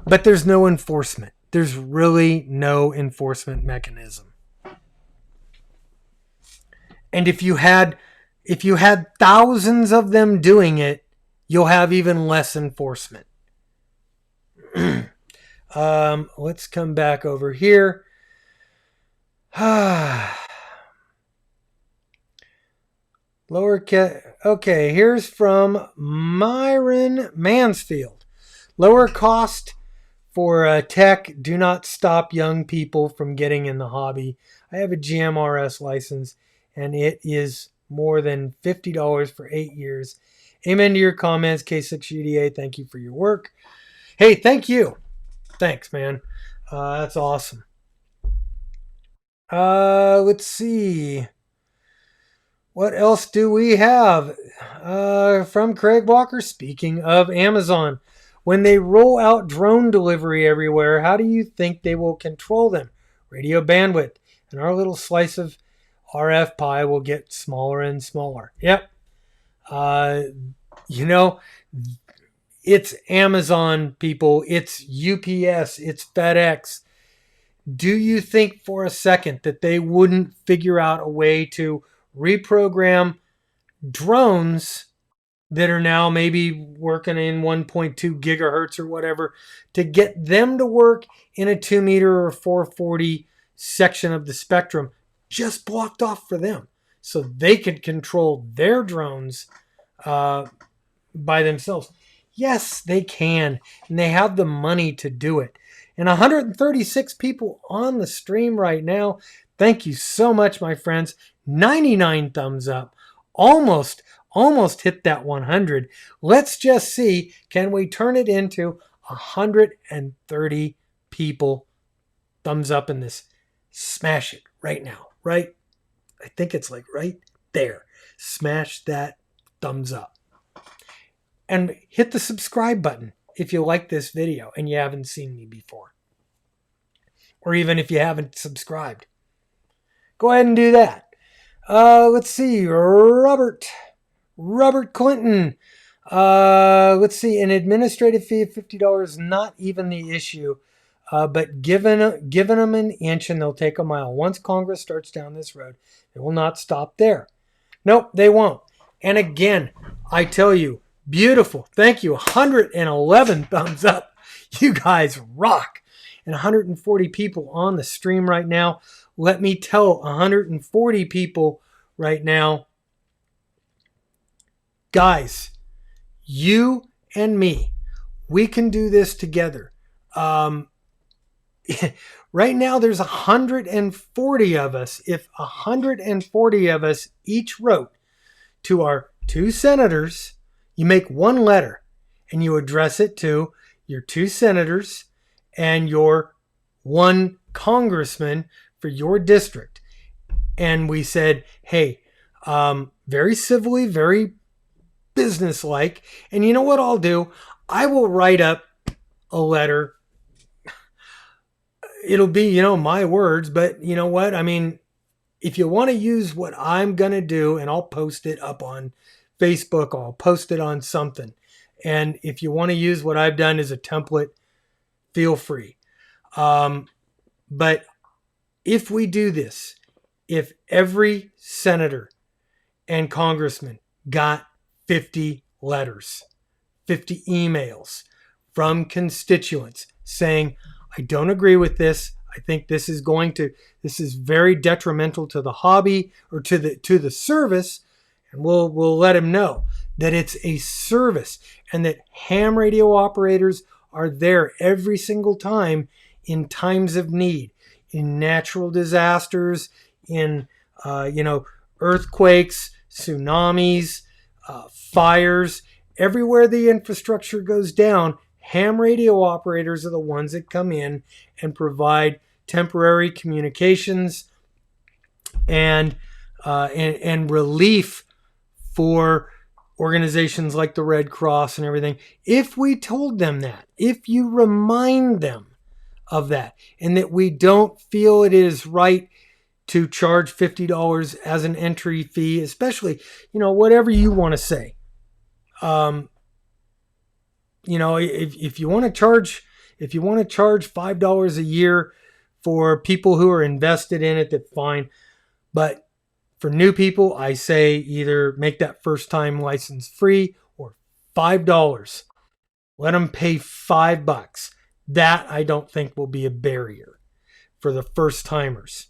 S1: But there's no enforcement. There's really no enforcement mechanism. And if you had thousands of them doing it, you'll have even less enforcement. Let's come back over here. Okay, here's from Myron Mansfield. Lower cost for tech do not stop young people from getting in the hobby. I have a GMRS license, and it is more than $50 for 8 years. Amen to your comments, K6UDA. Thank you for your work. Hey, thank you. Thanks, man. That's awesome. Let's see. What else do we have? From Craig Walker, speaking of Amazon. When they roll out drone delivery everywhere, how do you think they will control them? Radio bandwidth. And our little slice of RF pie will get smaller and smaller. Yep. It's Amazon, people. It's UPS. It's FedEx. Do you think for a second that they wouldn't figure out a way to reprogram drones that are now maybe working in 1.2 gigahertz or whatever to get them to work in a 2 meter or 440 section of the spectrum just blocked off for them so they could control their drones by themselves? Yes, they can, and they have the money to do it. And 136 people on the stream right now. Thank you so much, my friends. 99 thumbs up. almost hit that 100. Let's just see, can we turn it into 130 people? Thumbs up in this. Smash it right now, right? I think it's like right there. Smash that thumbs up. And hit the subscribe button if you like this video and you haven't seen me before. Or even if you haven't subscribed. Go ahead and do that. Let's see. Robert Clinton. Let's see. An administrative fee of $50, not even the issue. But given them an inch and they'll take a mile. Once Congress starts down this road, it will not stop there. Nope, they won't. And again, I tell you, beautiful. Thank you. 111 thumbs up. You guys rock. And 140 people on the stream right now. Let me tell 140 people right now, guys, you and me, we can do this together. Right now, there's 140 of us. If 140 of us each wrote to our 2 senators, you make one letter and you address it to your 2 senators and your 1 congressman for your district. And we said, hey, very civilly, very businesslike. And you know what I'll do? I will write up a letter. It'll be, my words, but you know what? I mean, if you want to use what I'm going to do, and I'll post it up on Facebook, I'll post it on something. And if you want to use what I've done as a template, feel free. But if we do this, if every senator and congressman got 50 letters, 50 emails from constituents saying, I don't agree with this. I think this is very detrimental to the hobby or to the service. And we'll let them know that it's a service and that ham radio operators are there every single time in times of need, in natural disasters, in, earthquakes, tsunamis, fires. Everywhere the infrastructure goes down, ham radio operators are the ones that come in and provide temporary communications and relief for organizations like the Red Cross and everything. If we told them that, if you remind them of that, and that we don't feel it is right to charge $50 as an entry fee, especially, whatever you want to say. If you want to charge $5 a year for people who are invested in it, that's fine. But for new people, I say either make that first time license free or $5. Let them pay $5. That I don't think will be a barrier for the first timers.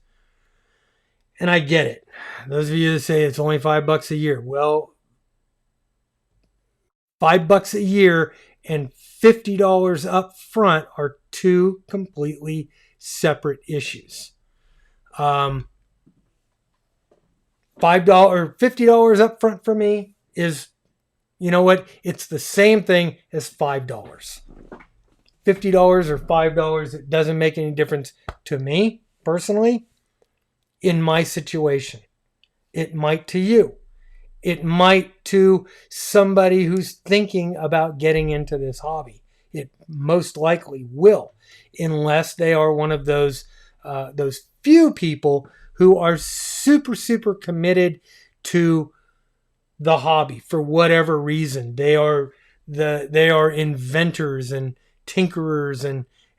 S1: And I get it. Those of you that say it's only $5 a year. Well, $5 a year and $50 up front are 2 completely separate issues. $5 or $50 up front for me is, it's the same thing as $5. $50 or $5, it doesn't make any difference to me personally in my situation. It might to you. It might to somebody who's thinking about getting into this hobby. It most likely will, unless they are one of those few people who are super, super committed to the hobby for whatever reason. They are inventors and tinkerers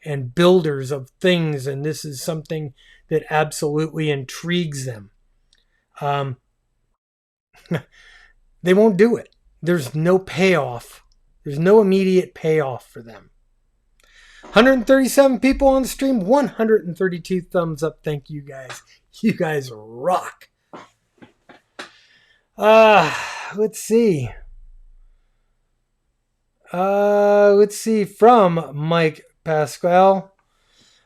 S1: and builders of things, and this is something that absolutely intrigues them. They won't do it. There's no payoff. There's no immediate payoff for them. 137 people on the stream, 132 thumbs up. Thank you guys. You guys rock. Let's see. From Mike Pascal.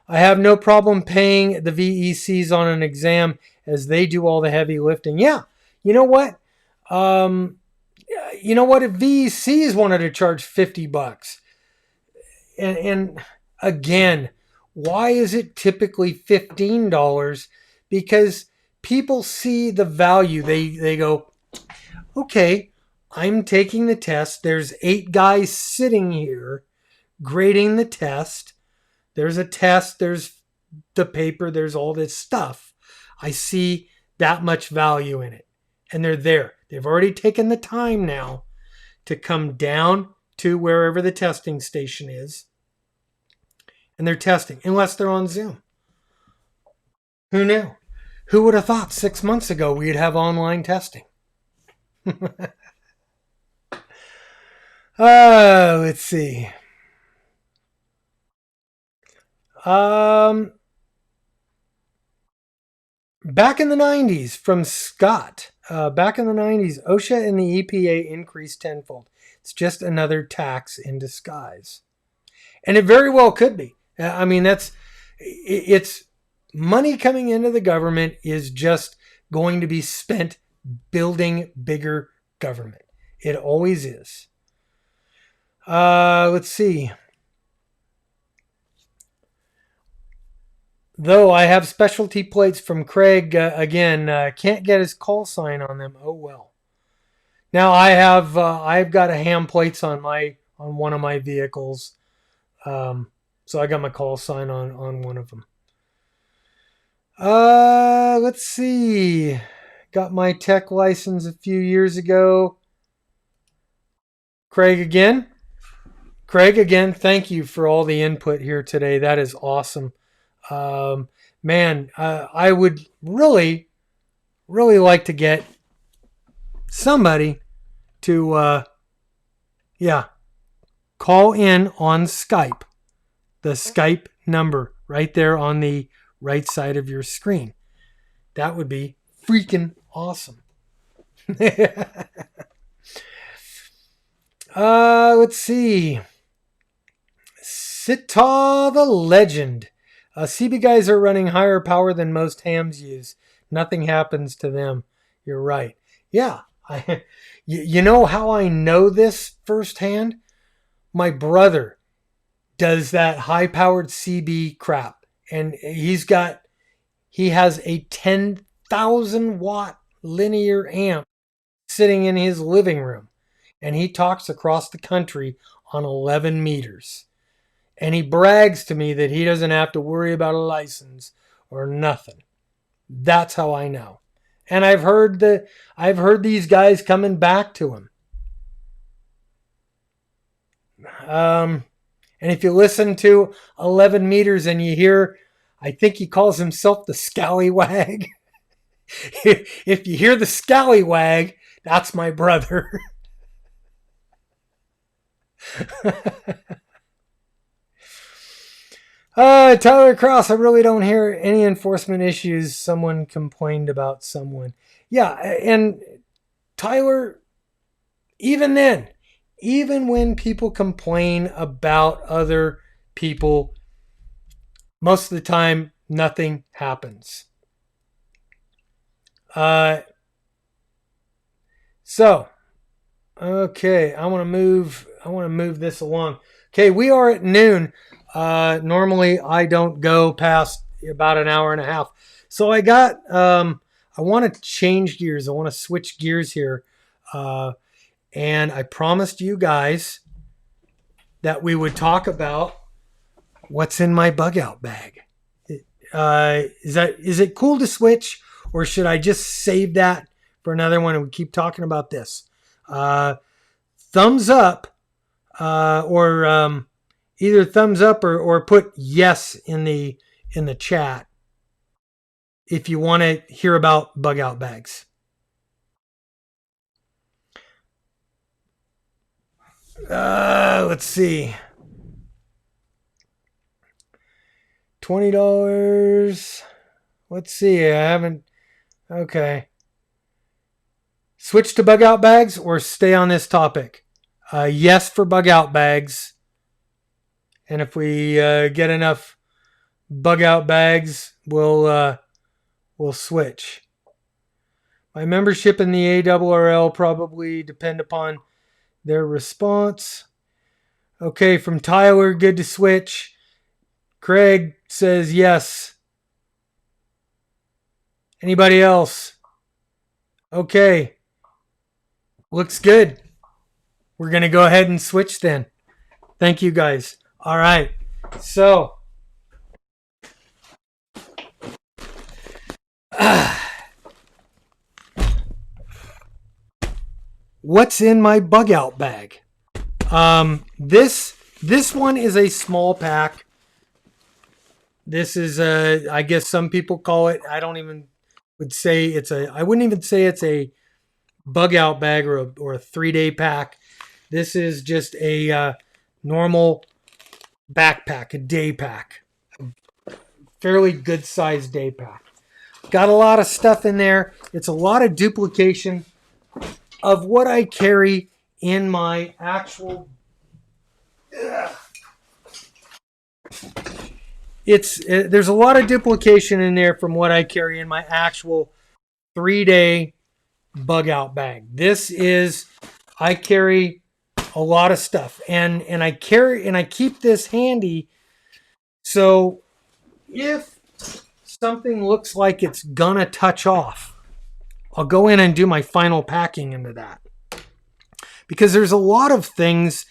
S1: I have no problem paying the VECs on an exam as they do all the heavy lifting. Yeah, you know what? You know what? If VECs wanted to charge $50, and again, why is it typically $15? Because people see the value. They go, okay, I'm taking the test. There's 8 guys sitting here grading the test. There's a test. There's the paper. There's all this stuff. I see that much value in it, and they're there. They've already taken the time now to come down to wherever the testing station is, and they're testing, unless they're on Zoom. Who knew? Who would have thought 6 months ago we'd have online testing? Let's see. Back in the 90s, from Scott. Back in the 90s, OSHA and the EPA increased tenfold. It's just another tax in disguise. And it very well could be. I mean, it's money coming into the government is just going to be spent building bigger government. It always is. Let's see. Though I have specialty plates from Craig, again, can't get his call sign on them. Oh well. Now I've got a ham plates on one of my vehicles, so I got my call sign on one of them. Let's see. Got my tech license a few years ago. Craig again, thank you for all the input here today. That is awesome. Man, I would really, really like to get somebody to, call in on Skype. The Skype number right there on the right side of your screen. That would be freaking awesome. Let's see. Sita the Legend. CB guys are running higher power than most hams use. Nothing happens to them. You're right. Yeah. You know how I know this firsthand? My brother does that high-powered CB crap. And he has a 10,000 watt linear amp sitting in his living room. And he talks across the country on 11 meters. And he brags to me that he doesn't have to worry about a license or nothing. That's how I know. And I've heard these guys coming back to him. And if you listen to 11 meters and you hear, I think he calls himself the scallywag. If you hear the scallywag, that's my brother. Tyler Cross, I really don't hear any enforcement issues. Someone complained about someone. Yeah, and Tyler, even then, even when people complain about other people, most of the time, nothing happens. Okay, I want to move this along. Okay, we are at noon. Normally I don't go past about an hour and a half. So I want to change gears. I want to switch gears here. And I promised you guys that we would talk about what's in my bug out bag. Is it cool to switch, or should I just save that for another one and we keep talking about this? Thumbs up, or either thumbs up or put yes in the chat if you want to hear about bug out bags. Let's see. $20. Let's see. I haven't. Okay. Switch to bug out bags or stay on this topic. Yes for bug out bags. And if we get enough bug out bags, we'll switch. My membership in the ARRL probably depend upon their response. Okay, from Tyler, good to switch. Craig says yes. Anybody else? Okay. Looks good. We're going to go ahead and switch then. Thank you guys. All right. So, what's in my bug out bag? This one is a small pack. This is I guess some people call it, I wouldn't even say it's a bug out bag or a 3-day pack. This is just a normal backpack, a day pack. Fairly good sized day pack. Got a lot of stuff in there. It's a lot of duplication of what I carry in my actual. There's a lot of duplication in there from what I carry in my actual 3-day bug out bag. I carry a lot of stuff, and I keep this handy. So if something looks like it's gonna touch off, I'll go in and do my final packing into that. Because there's a lot of things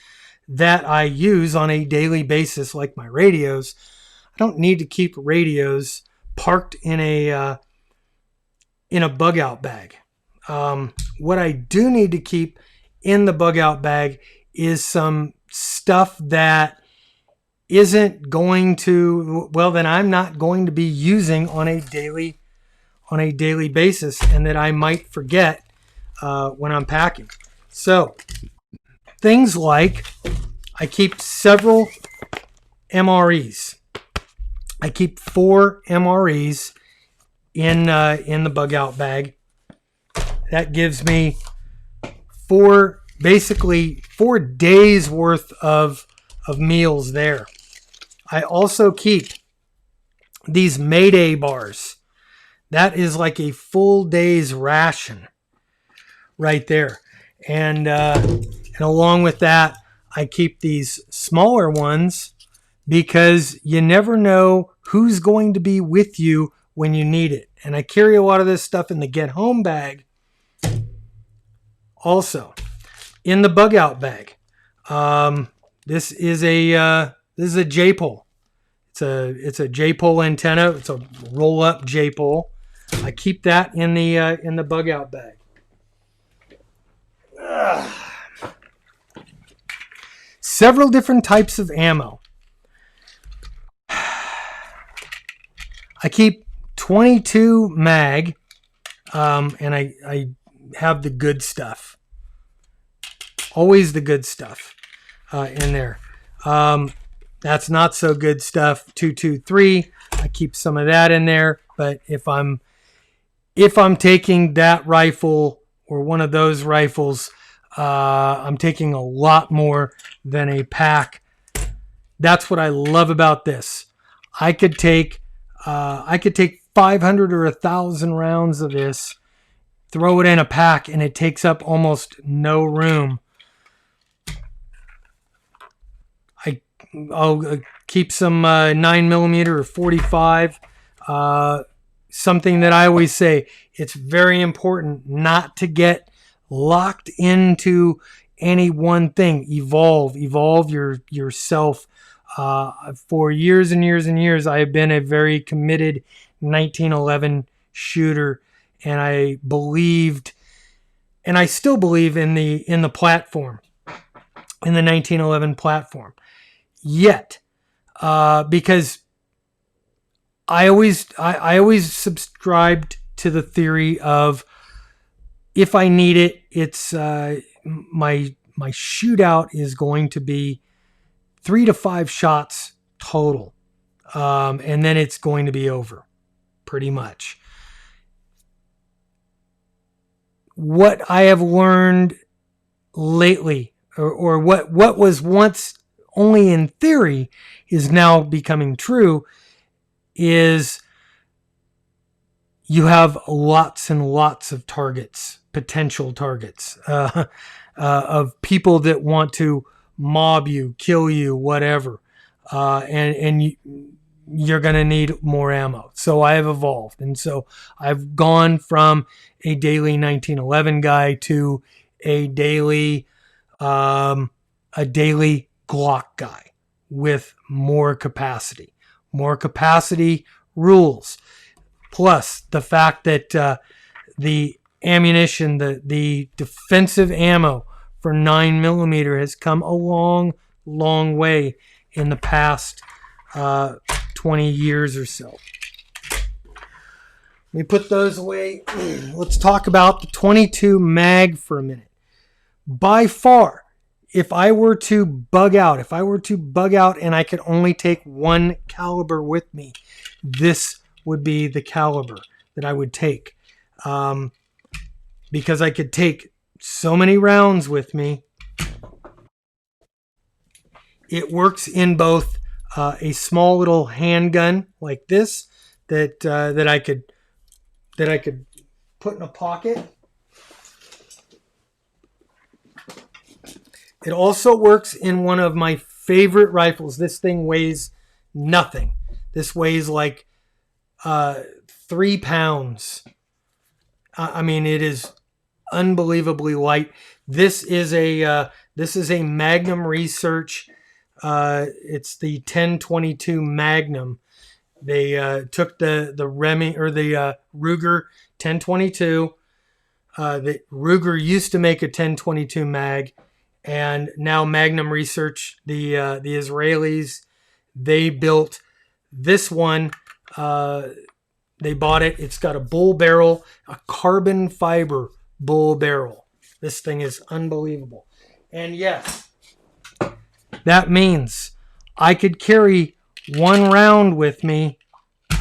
S1: that I use on a daily basis, like my radios. I don't need to keep radios parked in a bug out bag. What I do need to keep in the bug out bag is some stuff that isn't going to, then I'm not going to be using on a daily basis, and that I might forget when I'm packing. So things like, I keep several MREs. I keep 4 MREs in the bug out bag. That gives me 4 days worth of meals there. I also keep these Mayday bars. That is like a full day's ration right there. And along with that, I keep these smaller ones because you never know who's going to be with you when you need it. And I carry a lot of this stuff in the get home bag. Also, in the bug out bag, this is a J-pole. It's a J-pole antenna. It's a roll up J-pole. I keep that in the bug out bag. Several different types of ammo. I keep 22 mag, and I have the good stuff. Always the good stuff in there. That's not so good stuff. 223. I keep some of that in there. But if I'm taking that rifle or one of those rifles, I'm taking a lot more than a pack. That's what I love about this. I could take 500 or 1,000 rounds of this, throw it in a pack, and it takes up almost no room. I'll keep some 9mm or 45. Something that I always say, it's very important not to get locked into any one thing. Evolve yourself. For years and years and years, I have been a very committed 1911 shooter, and I believed, and I still believe in the platform, in the 1911 platform. Yet, because I always subscribed to the theory of, if I need it, it's my shootout is going to be 3 to 5 shots total, and then it's going to be over, pretty much. What I have learned lately, or what was once only in theory is now becoming true, is you have lots and lots of targets, potential targets, of people that want to mob you, kill you, whatever. You're going to need more ammo. So I have evolved. And so I've gone from a daily 1911 guy to a daily Glock guy with more capacity. More capacity rules. Plus the fact that the ammunition, the defensive ammo for 9mm has come a long, long way in the past 20 years or so. Let me put those away. Let's talk about the 22 mag for a minute. By far, if I were to bug out and I could only take one caliber with me, this would be the caliber that I would take. Because I could take so many rounds with me. It works in both a small little handgun like this that I could put in a pocket. It also works in one of my favorite rifles. This thing weighs nothing. This weighs like 3 pounds. I mean, it is unbelievably light. This is a Magnum Research. It's the 1022 Magnum. They took the Ruger 1022. The Ruger used to make a 1022 mag, and now Magnum Research, the Israelis, they built this one. They bought it. It's got a bull barrel, a carbon fiber bull barrel. This thing is unbelievable. And yes, that means I could carry one round with me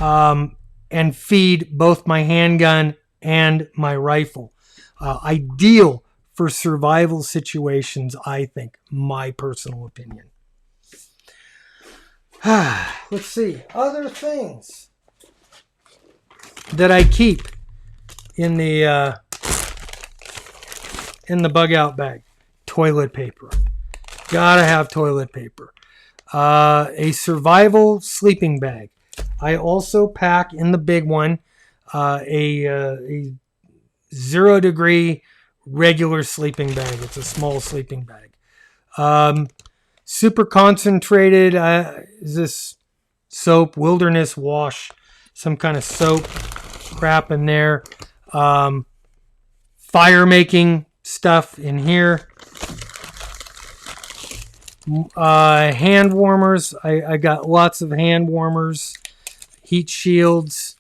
S1: and feed both my handgun and my rifle. Ideal for survival situations, I think. My personal opinion. Let's see. Other things that I keep in the bug out bag. Toilet paper. Gotta have toilet paper. A survival sleeping bag. I also pack in the big one a 0 degree regular sleeping bag. It's a small sleeping bag. Super concentrated. Is this soap? Wilderness Wash. Some kind of soap crap in there. Fire making stuff in here. Hand warmers. I got lots of hand warmers. Heat shields.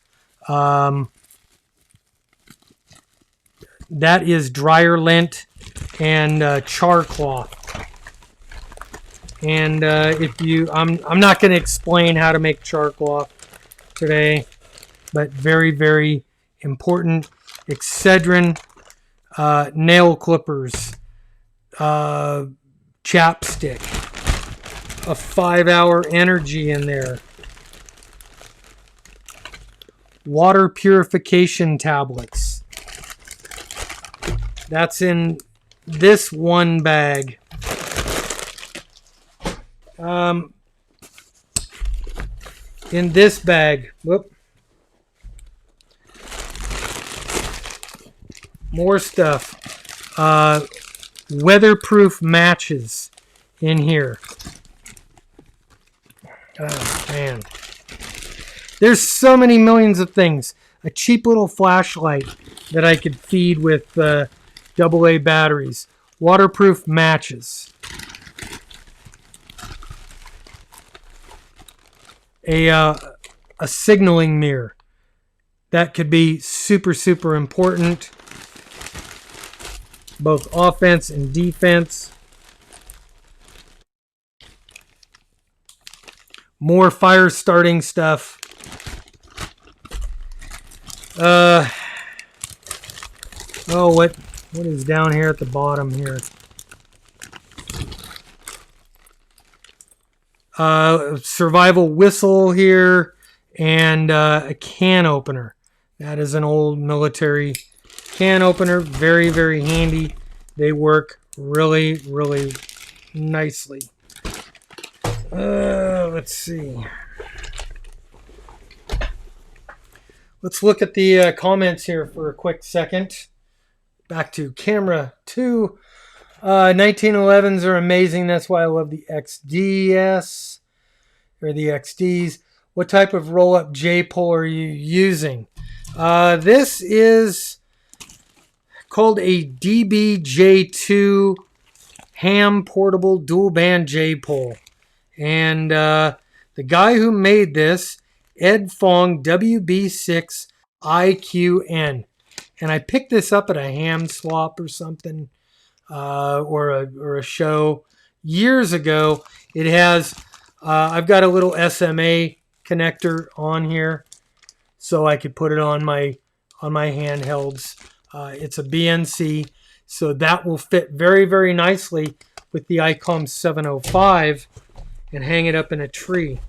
S1: That is dryer lint and char cloth. And I'm not going to explain how to make char cloth today, but very, very important. Excedrin, nail clippers, chapstick, a 5-hour energy in there, water purification tablets. That's in this one bag. In this bag, more stuff. Weatherproof matches in here. Oh, man. There's so many millions of things. A cheap little flashlight that I could feed with AA batteries. Waterproof matches. A signaling mirror. That could be super, super important. Both offense and defense. More fire starting stuff. What is down here at the bottom here? Survival whistle here and a can opener. That is an old military can opener. Very, very handy. They work really, really nicely. Let's see. Let's look at the comments here for a quick second. Back to camera 2. 1911s are amazing. That's why I love the XDS or the XDs. What type of roll-up J-pole are you using? This is called a DBJ2 ham portable dual band J-pole. And the guy who made this, Ed Fong, WB6IQN. And I picked this up at a ham swap or something, or a show years ago. It has, I've got a little SMA connector on here, so I could put it on my handhelds. It's a BNC, so that will fit very, very nicely with the ICOM 705 and hang it up in a tree.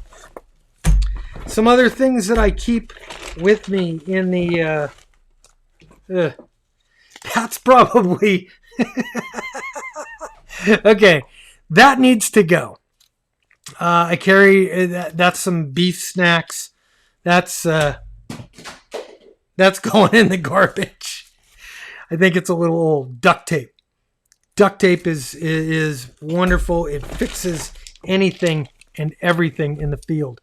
S1: Some other things that I keep with me in the that's probably okay, that needs to go. I carry that's some beef snacks. That's going in the garbage. I think it's a little old. Duct tape. Duct tape is wonderful. It fixes anything and everything in the field.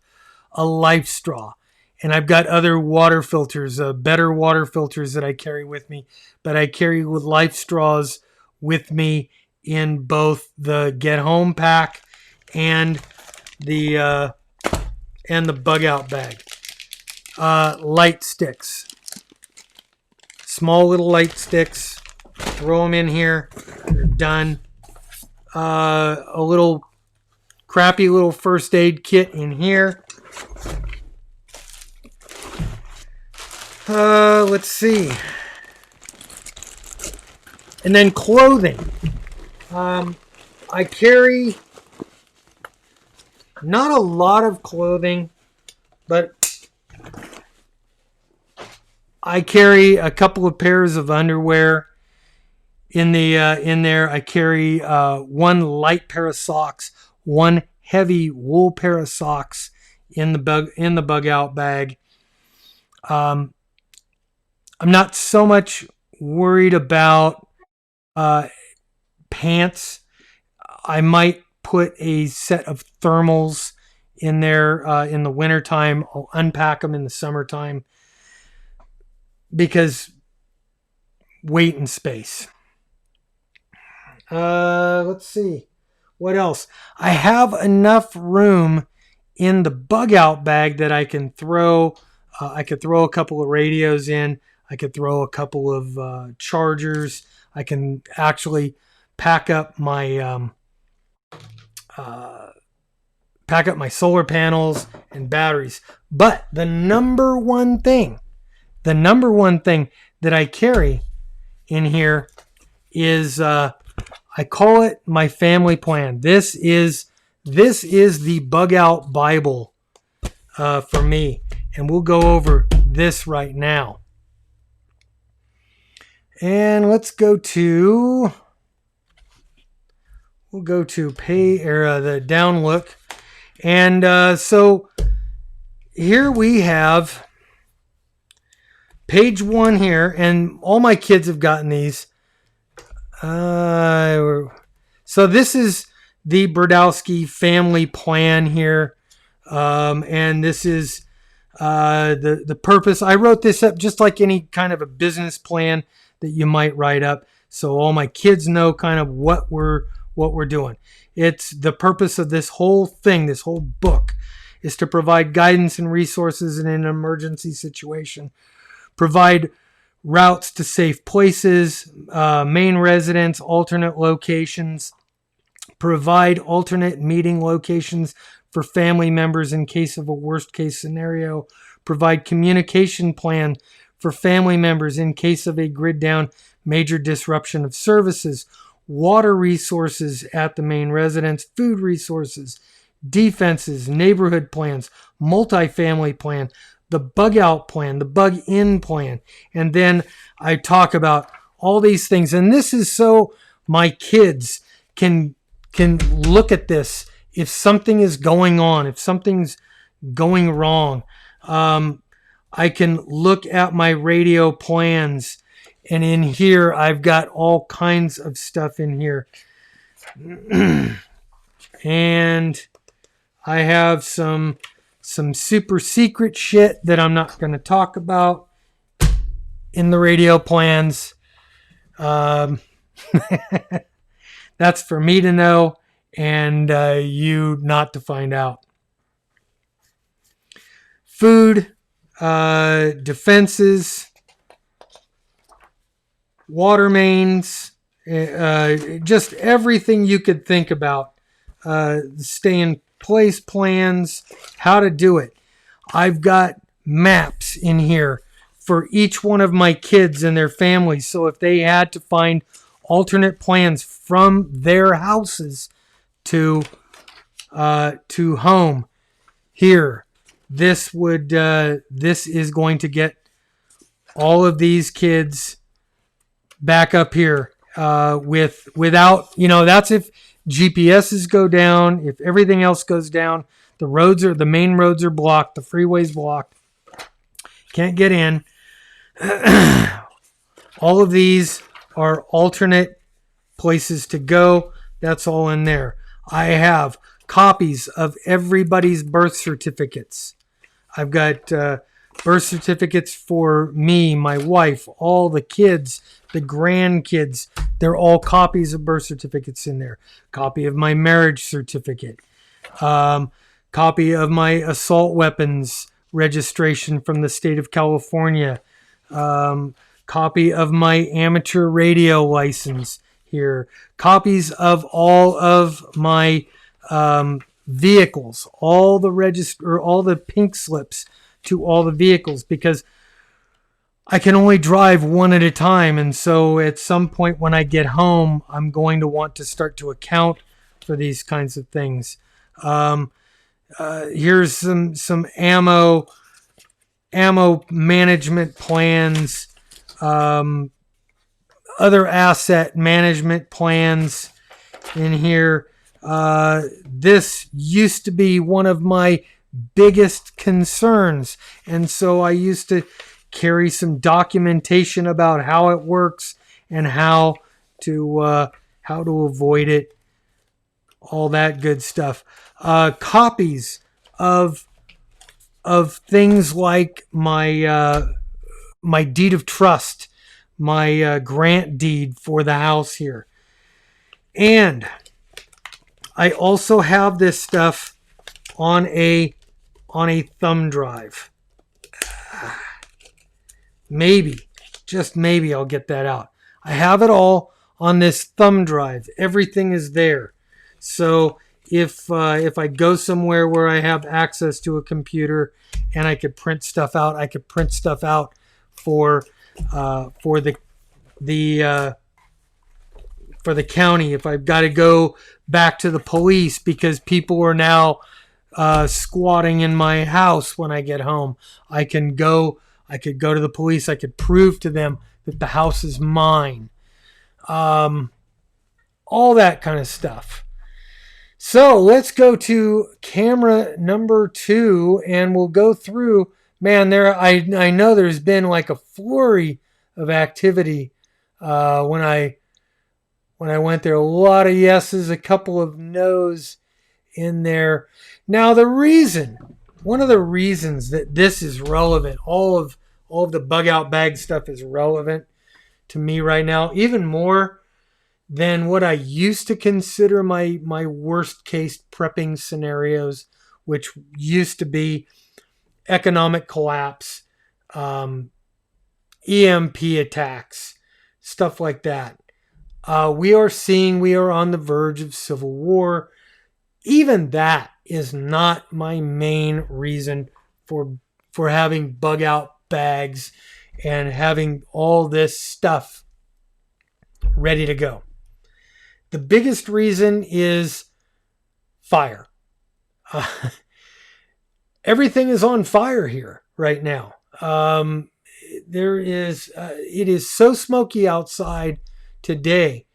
S1: A life straw. And I've got other water filters, better water filters that I carry with me. But I carry with life straws with me in both the Get Home pack and the bug out bag. Light sticks. Small little light sticks. Throw them in here. They're done. A little crappy little first aid kit in here. Let's see. And then clothing. I carry not a lot of clothing, but I carry a couple of pairs of underwear in there. I carry one light pair of socks, one heavy wool pair of socks in the bug out bag. I'm not so much worried about pants. I might put a set of thermals in there in the wintertime. I'll unpack them in the summertime because weight and space. Let's see. What else? I have enough room in the bug out bag that I can throw. I could throw a couple of radios in. I could throw a couple of chargers. I can actually pack up my solar panels and batteries. But the number one thing that I carry in here is I call it my family plan. This is the bug out Bible for me, and we'll go over this right now. And let's go to the down look, and so here we have page 1 here, and all my kids have gotten these. So this is the Brodowski family plan here, and this is the purpose. I wrote this up just like any kind of a business plan that you might write up, so all my kids know kind of what we're doing. It's the purpose of this whole thing, this whole book, is to provide guidance and resources in an emergency situation, provide routes to safe places, main residence, alternate locations, provide alternate meeting locations for family members in case of a worst case scenario, provide communication plan for family members in case of a grid down, major disruption of services, water resources at the main residence, food resources, defenses, neighborhood plans, multifamily plan, the bug out plan, the bug in plan. And then I talk about all these things. And this is so my kids can look at this if something is going on, if something's going wrong. I can look at my radio plans, and in here I've got all kinds of stuff in here. And I have some super secret shit that I'm not going to talk about in the radio plans. That's for me to know and you not to find out. Food, defenses, water mains, just everything you could think about. Stay in place plans, how to do it. I've got maps in here for each one of my kids and their families. So if they had to find alternate plans from their houses to home, here, this is going to get all of these kids back up here without, that's if GPSs go down, if everything else goes down, the main roads are blocked, the freeway's blocked, can't get in. All of these are alternate places to go. That's all in there. I have copies of everybody's birth certificates. I've got birth certificates for me, my wife, all the kids, the grandkids. They're all copies of birth certificates in there. Copy of my marriage certificate. Copy of my assault weapons registration from the state of California. Copy of my amateur radio license here. Copies of all of my vehicles, all the pink slips to all the vehicles, because I can only drive one at a time. And so at some point when I get home, I'm going to want to start to account for these kinds of things. Here's some ammo management plans, other asset management plans in here. This used to be one of my biggest concerns, and so I used to carry some documentation about how it works and how to avoid it, all that good stuff. Copies of things like my deed of trust, my grant deed for the house here. And I also have this stuff on a thumb drive. Maybe, just maybe I'll get that out. I have it all on this thumb drive. Everything is there. So if I go somewhere where I have access to a computer and I could print stuff out, I could print stuff out for the county. If I've got to go back to the police because people are now squatting in my house when I get home, I could go to the police. I could prove to them that the house is mine. All that kind of stuff. So let's go to camera number 2 and we'll go through. Man, I know there's been like a flurry of activity when I went there. A lot of yeses, a couple of no's in there. Now one of the reasons that this is relevant, all of the bug out bag stuff is relevant to me right now, even more than what I used to consider my worst case prepping scenarios, which used to be economic collapse, EMP attacks, stuff like that. We are on the verge of civil war. Even that is not my main reason for having bug out bags and having all this stuff ready to go. The biggest reason is fire. Everything is on fire here. right now. It is so smoky outside today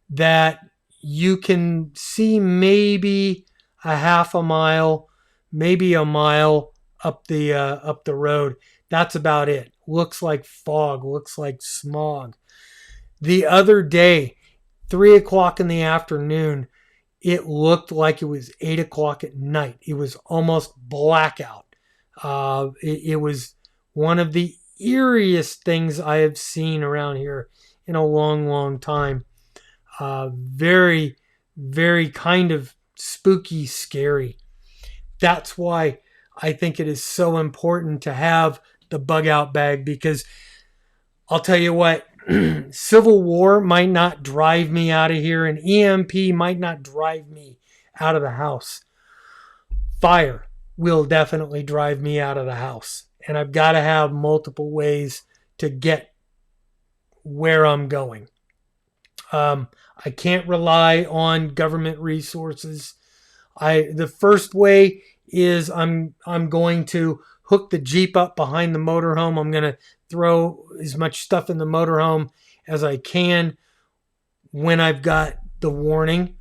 S1: that you can see maybe a half a mile, maybe a mile up the road. That's about it. Looks like fog. Looks like smog. The other day, 3 o'clock in the afternoon, it looked like it was 8 o'clock at night. It was almost blackout. It was one of the eeriest things I have seen around here in a long, long time. Very, very kind of spooky, scary. That's why I think it is so important to have the bug out bag, because I'll tell you what, Civil War might not drive me out of here, and EMP might not drive me out of the house. Fire will definitely drive me out of the house. And I've got to have multiple ways to get where I'm going. I can't rely on government resources. The first way is I'm going to hook the Jeep up behind the motorhome. I'm going to throw as much stuff in the motorhome as I can when I've got the warning.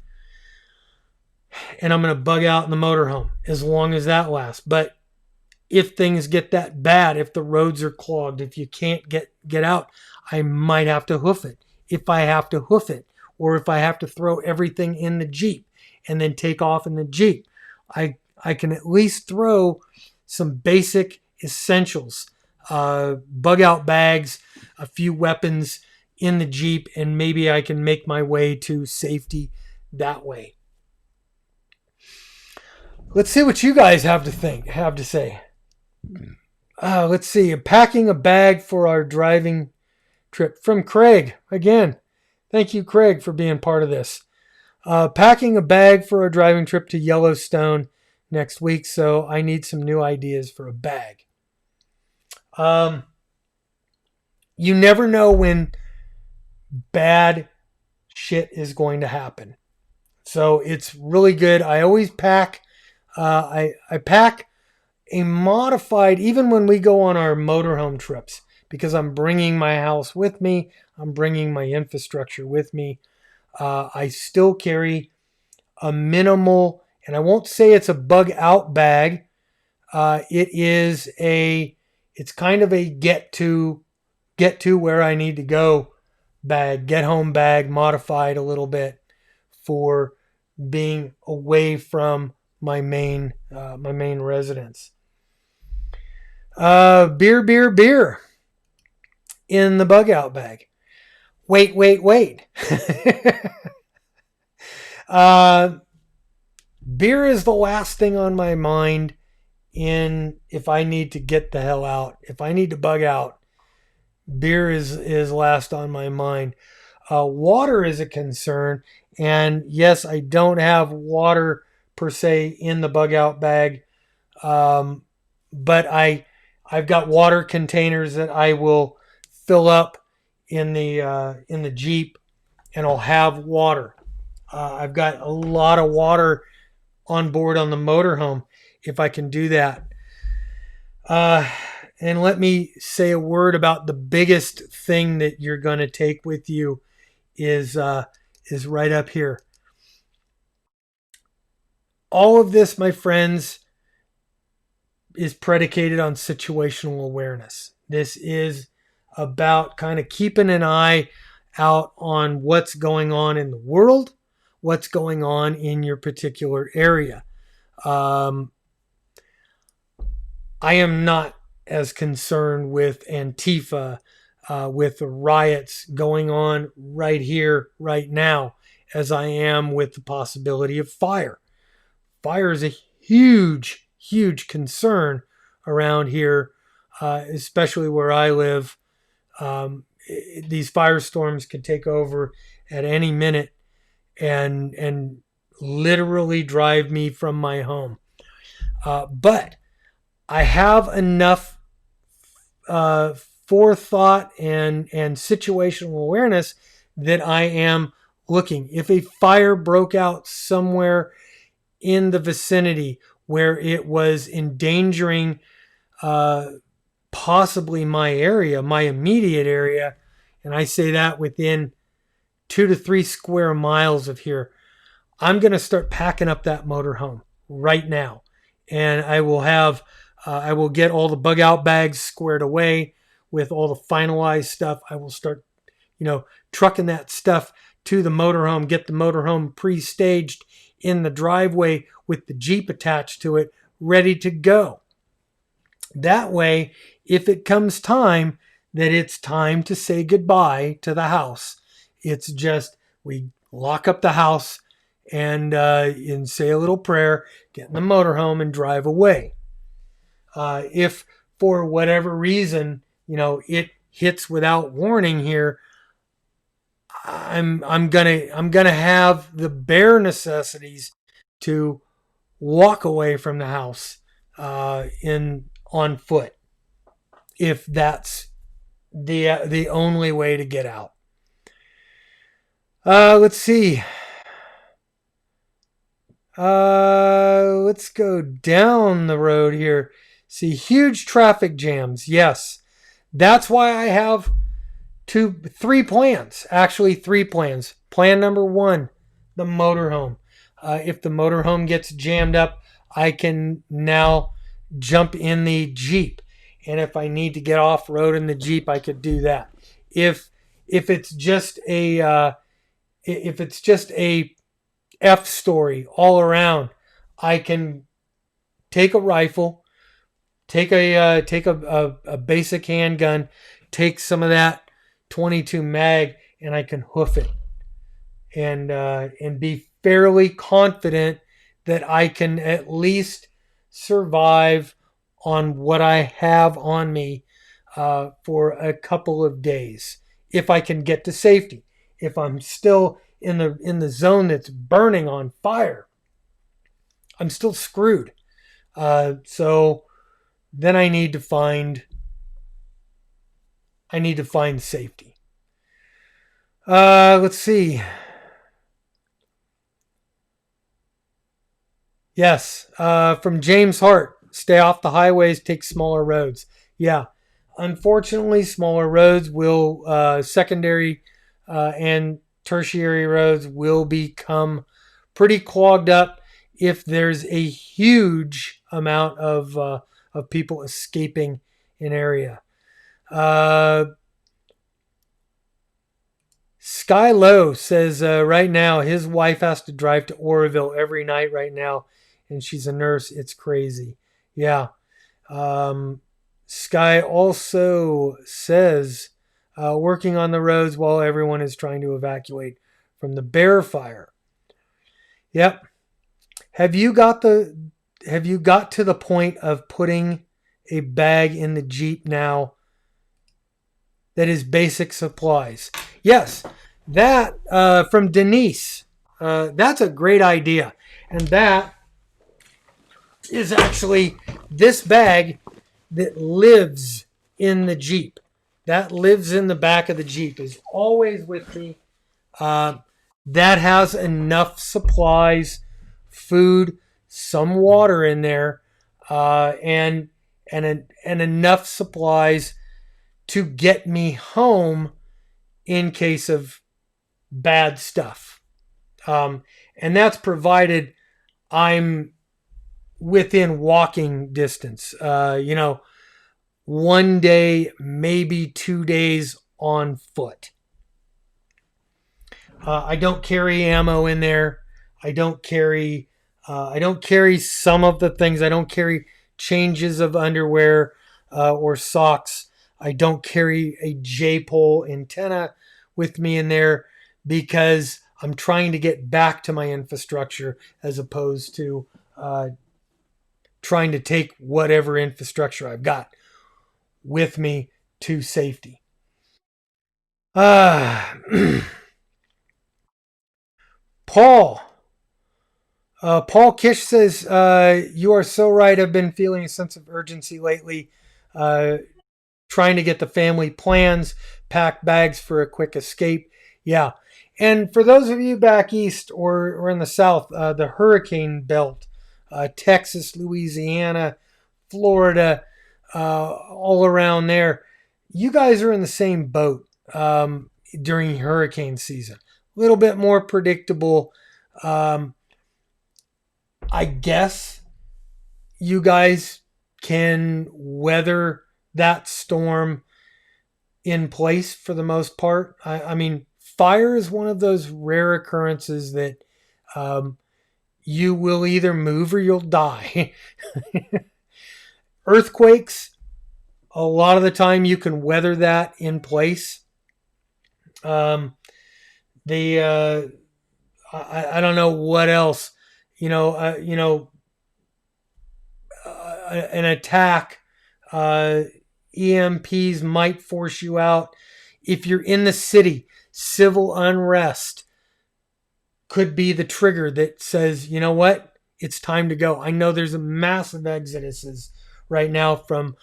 S1: And I'm going to bug out in the motorhome as long as that lasts. But if things get that bad, if the roads are clogged, if you can't get out, I might have to hoof it. If I have to hoof it, or if I have to throw everything in the Jeep and then take off in the Jeep, I can at least throw some basic essentials, bug out bags, a few weapons in the Jeep, and maybe I can make my way to safety that way. Let's see what you guys have to say. Let's see. Packing a bag for our driving trip from Craig. Again, thank you, Craig, for being part of this. Packing a bag for our driving trip to Yellowstone next week, so I need some new ideas for a bag. You never know when bad shit is going to happen. So it's really good. I always pack. I pack a modified, even when we go on our motorhome trips, because I'm bringing my house with me. I'm bringing my infrastructure with me. I still carry a minimal, and I won't say it's a bug out bag. It's kind of a get to where I need to go bag, get home bag, modified a little bit for being away from my main residence. Beer in the bug out bag. Wait. Beer is the last thing on my mind if I need to get the hell out. If I need to bug out, beer is last on my mind. Water is a concern, and yes, I don't have water per se in the bug out bag, but I've got water containers that I will fill up in the Jeep, and I'll have water. I've got a lot of water on board on the motorhome if I can do that. And let me say a word about the biggest thing that you're going to take with you is right up here. All of this, my friends, is predicated on situational awareness. This is about kind of keeping an eye out on what's going on in the world, what's going on in your particular area. I am not as concerned with Antifa, with the riots going on right here, right now, as I am with the possibility of fire. Fire is a huge, huge concern around here, especially where I live. These firestorms could take over at any minute and literally drive me from my home. But I have enough forethought and situational awareness that I am looking. If a fire broke out somewhere in the vicinity where it was endangering possibly my area, my immediate area, and I say that within 2 to 3 square miles of here, I'm going to start packing up that motorhome right now. And I will get all the bug out bags squared away with all the finalized stuff. I will start, trucking that stuff to the motorhome, get the motorhome pre-staged in the driveway with the Jeep attached to it, ready to go. That way, if it comes time that it's time to say goodbye to the house, it's just we lock up the house and say a little prayer, get in the motorhome and drive away. If for whatever reason, it hits without warning here, I'm gonna have the bare necessities to walk away from the house on foot, if that's the only way to get out. Let's see. Let's go down the road here. See, huge traffic jams. Yes, that's why I have three plans. Actually, 3 plans. Plan number 1, the motorhome. If the motorhome gets jammed up, I can now jump in the Jeep, and if I need to get off road in the Jeep, I could do that. If it's just a F story all around, I can take a rifle, take a basic handgun, take some of that 22 mag, and I can hoof it, and be fairly confident that I can at least survive on what I have on me for a couple of days, if I can get to safety. If I'm still in the zone that's burning on fire, I'm still screwed. So then I need to find safety. Let's see. Yes, from James Hart, stay off the highways, take smaller roads. Yeah, unfortunately, smaller roads will, secondary and tertiary roads will become pretty clogged up if there's a huge amount of people escaping an area. Sky Low says right now his wife has to drive to Oroville every night right now, and she's a nurse. It's crazy. Yeah. Sky also says working on the roads while everyone is trying to evacuate from the bear fire. Yep. Have you got to the point of putting a bag in the Jeep now that is basic supplies? Yes, that from Denise. That's a great idea. And that is actually this bag that lives in the Jeep. That lives in the back of the Jeep, is always with me. That has enough supplies, food, some water in there, and enough supplies to get me home in case of bad stuff. And that's provided I'm within walking distance. 1 day, maybe 2 days on foot. I don't carry ammo in there. I don't carry some of the things. I don't carry changes of underwear or socks. I don't carry a J-pole antenna with me in there because I'm trying to get back to my infrastructure as opposed to trying to take whatever infrastructure I've got with me to safety. Paul Kish says, you are so right. I've been feeling a sense of urgency lately, trying to get the family plans, pack bags for a quick escape. Yeah. And for those of you back east or in the south, the hurricane belt, Texas, Louisiana, Florida, all around there. You guys are in the same boat during hurricane season. A little bit more predictable. I guess you guys can weather that storm in place for the most part. I mean, fire is one of those rare occurrences that you will either move or you'll die. Earthquakes, a lot of the time you can weather that in place. I don't know what else. An attack, EMPs might force you out. If you're in the city, civil unrest could be the trigger that says, you know what, it's time to go. I know there's a massive exoduses right now from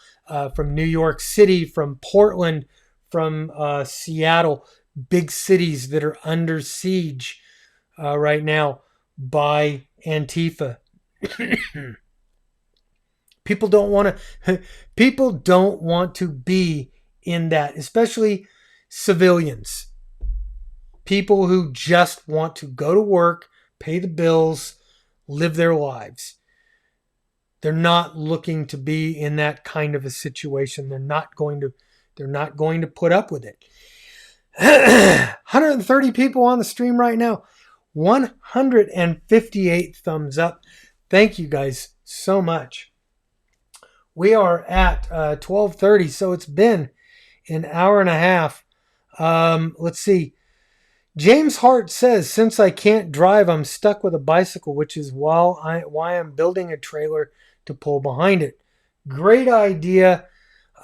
S1: New York City, from Portland, from Seattle, big cities that are under siege right now by Antifa. People don't want to be in that, especially civilians. People who just want to go to work, pay the bills, live their lives. They're not looking to be in that kind of a situation. They're not going to put up with it. 130 people on the stream right now. 158 thumbs up. Thank you guys so much. We are at 12:30, so it's been an hour and a half. Let's see. James Hart says, since I can't drive, I'm stuck with a bicycle, which is why I'm building a trailer to pull behind it. Great idea.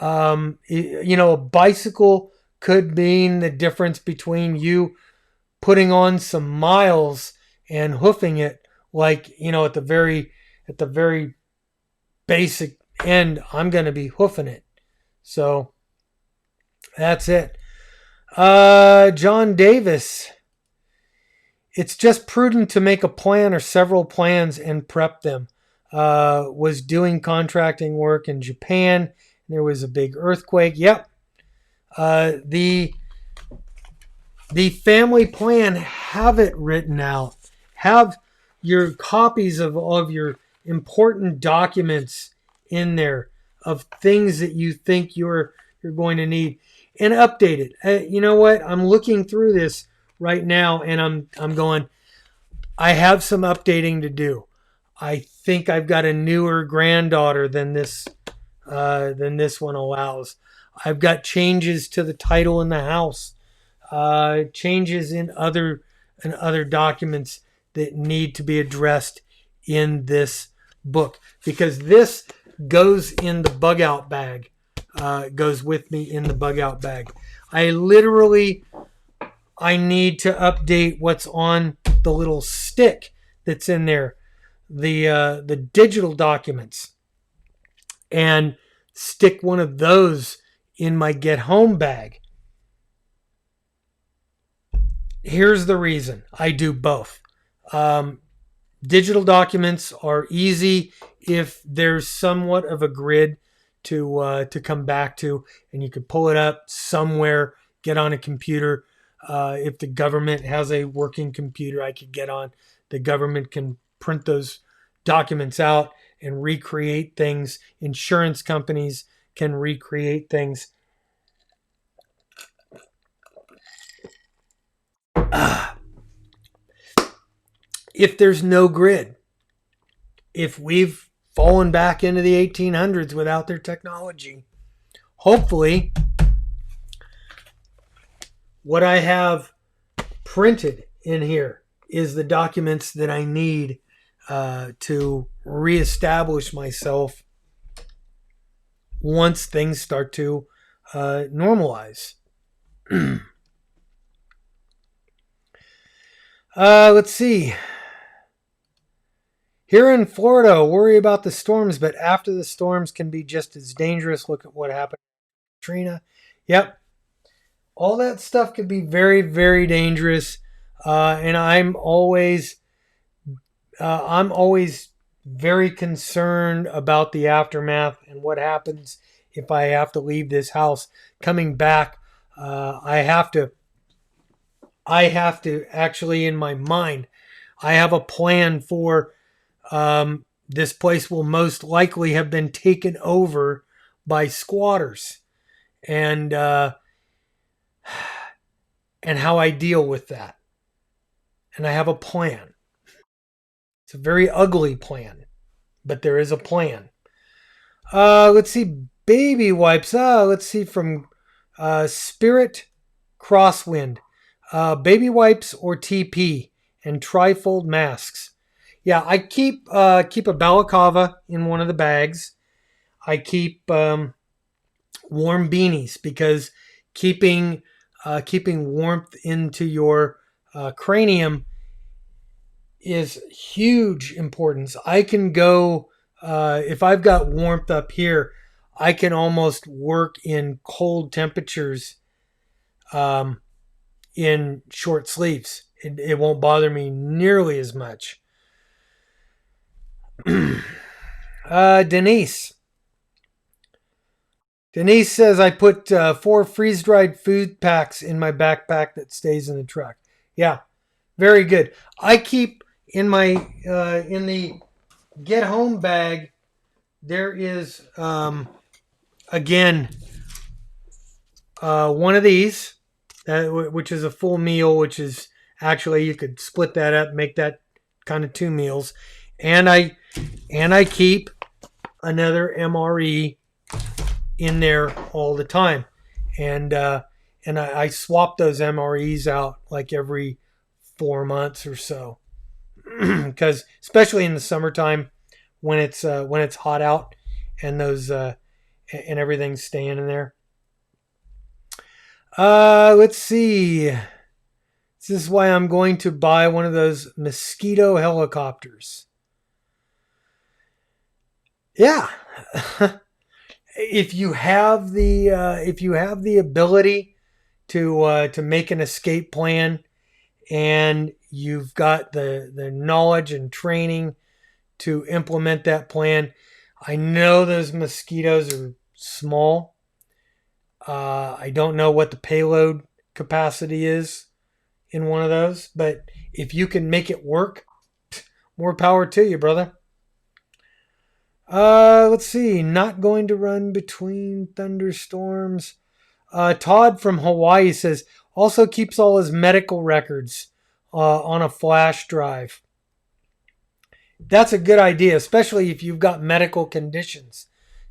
S1: A bicycle could mean the difference between you putting on some miles and hoofing it, like, at the very basic end, I'm going to be hoofing it. So that's it. John Davis. It's just prudent to make a plan or several plans and prep them. Was doing contracting work in Japan. There was a big earthquake. Yep. The family plan, have it written out. Have your copies of all of your important documents in there of things that you think you're going to need, and update it. You know what? I'm looking through this right now, and I'm going, I have some updating to do. I think I've got a newer granddaughter than this one allows. I've got changes to the title in the house, changes in other documents that need to be addressed in this book, because this goes in the bug out bag. Goes with me in the bug out bag. I need to update what's on the little stick that's in there, the digital documents, and stick one of those in my get home bag. Here's the reason I do both. Digital documents are easy if there's somewhat of a grid to come back to, and you could pull it up somewhere, get on a computer. If the government has a working computer I could get on, the government can print those documents out and recreate things. Insurance companies can recreate things. If there's no grid, if we've fallen back into the 1800s without their technology, hopefully what I have printed in here is the documents that I need to reestablish myself once things start to normalize. Let's see. Here in Florida, worry about the storms, but after the storms can be just as dangerous. Look at what happened to Katrina. Yep. All that stuff could be very, very dangerous. And I'm always very concerned about the aftermath and what happens if I have to leave this house. Coming back, I have to actually, in my mind, I have a plan for this place will most likely have been taken over by squatters, and how I deal with that. And I have a plan. It's a very ugly plan, but there is a plan. Let's see, baby wipes. Let's see, from Spirit Crosswind. Baby wipes or TP and trifold masks. Yeah, I keep a balaclava in one of the bags. I keep warm beanies, because keeping warmth into your cranium is huge importance. I can go if I've got warmth up here, I can almost work in cold temperatures in short sleeves. It won't bother me nearly as much. Denise. Denise says I put 4 freeze-dried food packs in my backpack that stays in the truck. Yeah, very good. I keep in my in the get home bag. There is again one of these, which is a full meal. Which is actually, you could split that up, make that kind of 2 meals, and I keep another MRE in there all the time, and I swap those MREs out like every 4 months or so, because especially in the summertime when it's hot out and those and everything's staying in there. Let's see. This is why I'm going to buy one of those mosquito helicopters. Yeah. If you have the ability to make an escape plan, and you've got the knowledge and training to implement that plan. I know those mosquitoes are small. I don't know what the payload capacity is in one of those, but if you can make it work, more power to you, brother. Let's see. Not going to run between thunderstorms. Todd from Hawaii says also keeps all his medical records on a flash drive. That's a good idea, especially if you've got medical conditions,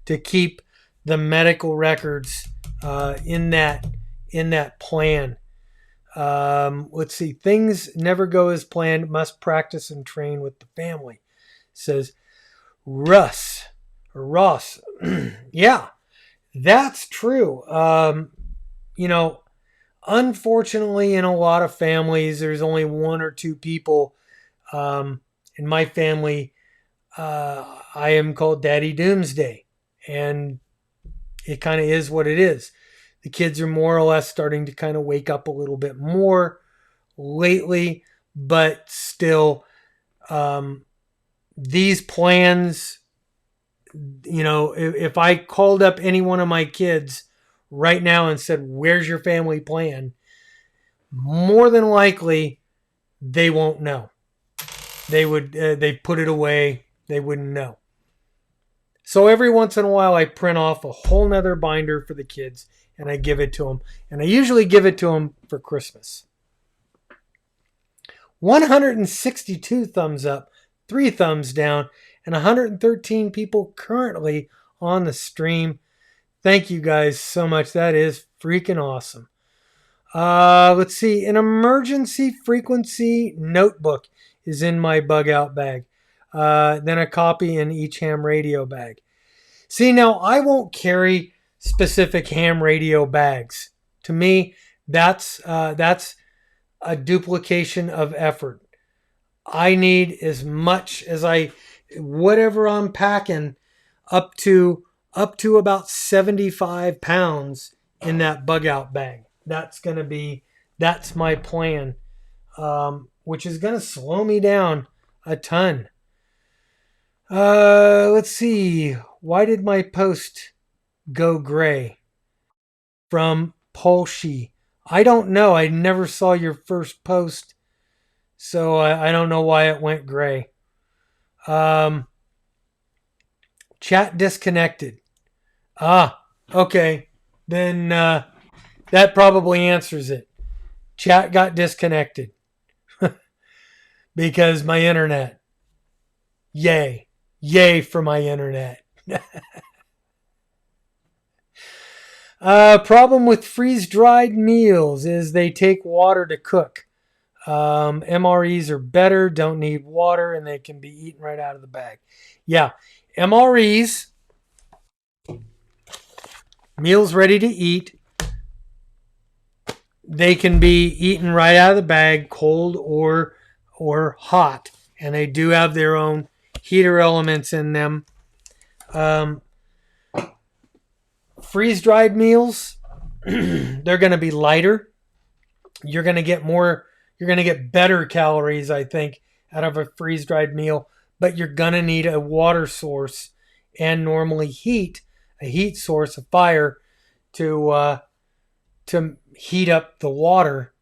S1: to keep the medical records in that plan. Let's see. Things never go as planned. Must practice and train with the family, says Ross. Yeah, that's true. Unfortunately, in a lot of families, there's only 1 or 2 people. In my family, I am called Daddy Doomsday, and it kind of is what it is. The kids are more or less starting to kind of wake up a little bit more lately, but still, these plans, if I called up any one of my kids right now and said, "Where's your family plan?" more than likely they won't know. They would they put it away. They wouldn't know. So every once in a while, I print off a whole nother binder for the kids, and I give it to them. And I usually give it to them for Christmas. 162 thumbs up, 3 thumbs down, and 113 people currently on the stream. Thank you guys so much. That is freaking awesome. Let's see. An emergency frequency notebook is in my bug out bag. Then a copy in each ham radio bag. See, now I won't carry specific ham radio bags. To me, that's a duplication of effort. I need as much as whatever I'm packing, up to about 75 pounds in that bug out bag. That's my plan, which is going to slow me down a ton. Let's see. Why did my post go gray? From Polshi. I don't know. I never saw your first post, so I don't know why it went gray. Um, Chat disconnected. Ah, okay. Then that probably answers it. Chat got disconnected because my internet. Yay. Yay for my internet. Problem with freeze dried meals is they take water to cook. MREs are better, don't need water, and they can be eaten right out of the bag. Yeah, MREs, meals ready to eat, they can be eaten right out of the bag, cold or hot, and they do have their own heater elements in them. Freeze dried meals, they're going to be lighter. You're going to get more. You're going to get better calories, I think, out of a freeze dried meal. But you're going to need a water source and normally a heat source, a fire, to heat up the water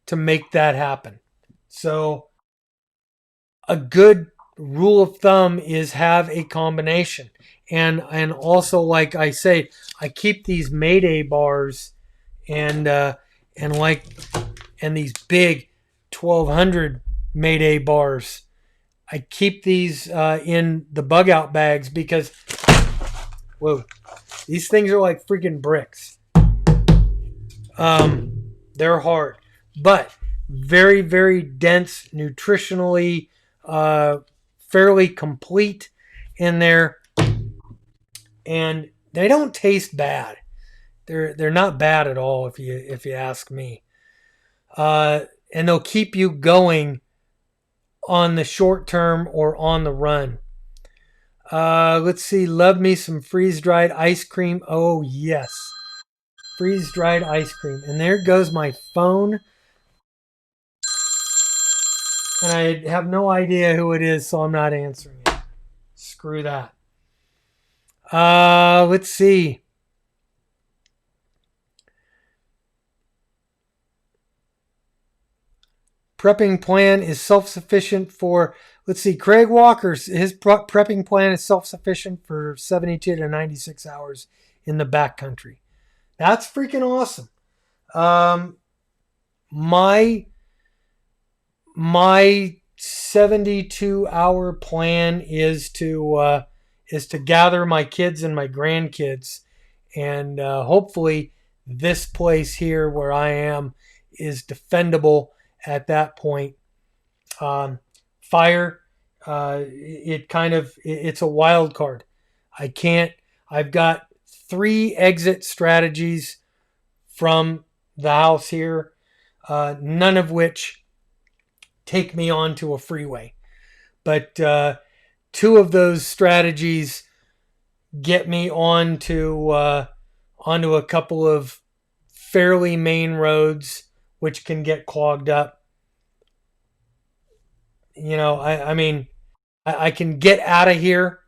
S1: to make that happen. So a good rule of thumb is have a combination. And also, like I say, I keep these Mayday bars and like and these big 1200 Mayday bars. I keep these in the bug out bags because whoa, these things are like freaking bricks. They're hard, but very, very dense, nutritionally, fairly complete in there, and they don't taste bad. They're not bad at all if you ask me. And they'll keep you going on the short term or on the run. Let's see. Love me some freeze dried ice cream. Oh yes, freeze dried ice cream. And there goes my phone. And I have no idea who it is, so I'm not answering it. Screw that. Let's see. Prepping plan is self-sufficient for, let's see, Craig Walker's, his prepping plan is self-sufficient for 72 to 96 hours in the backcountry. That's freaking awesome. My 72-hour plan is to gather my kids and my grandkids, and hopefully this place here where I am is defendable at that point. Fire, it's a wild card. I've got 3 exit strategies from the house here, none of which take me onto a freeway. But 2 of those strategies get me onto a couple of fairly main roads, which can get clogged up. I mean, I can get out of here.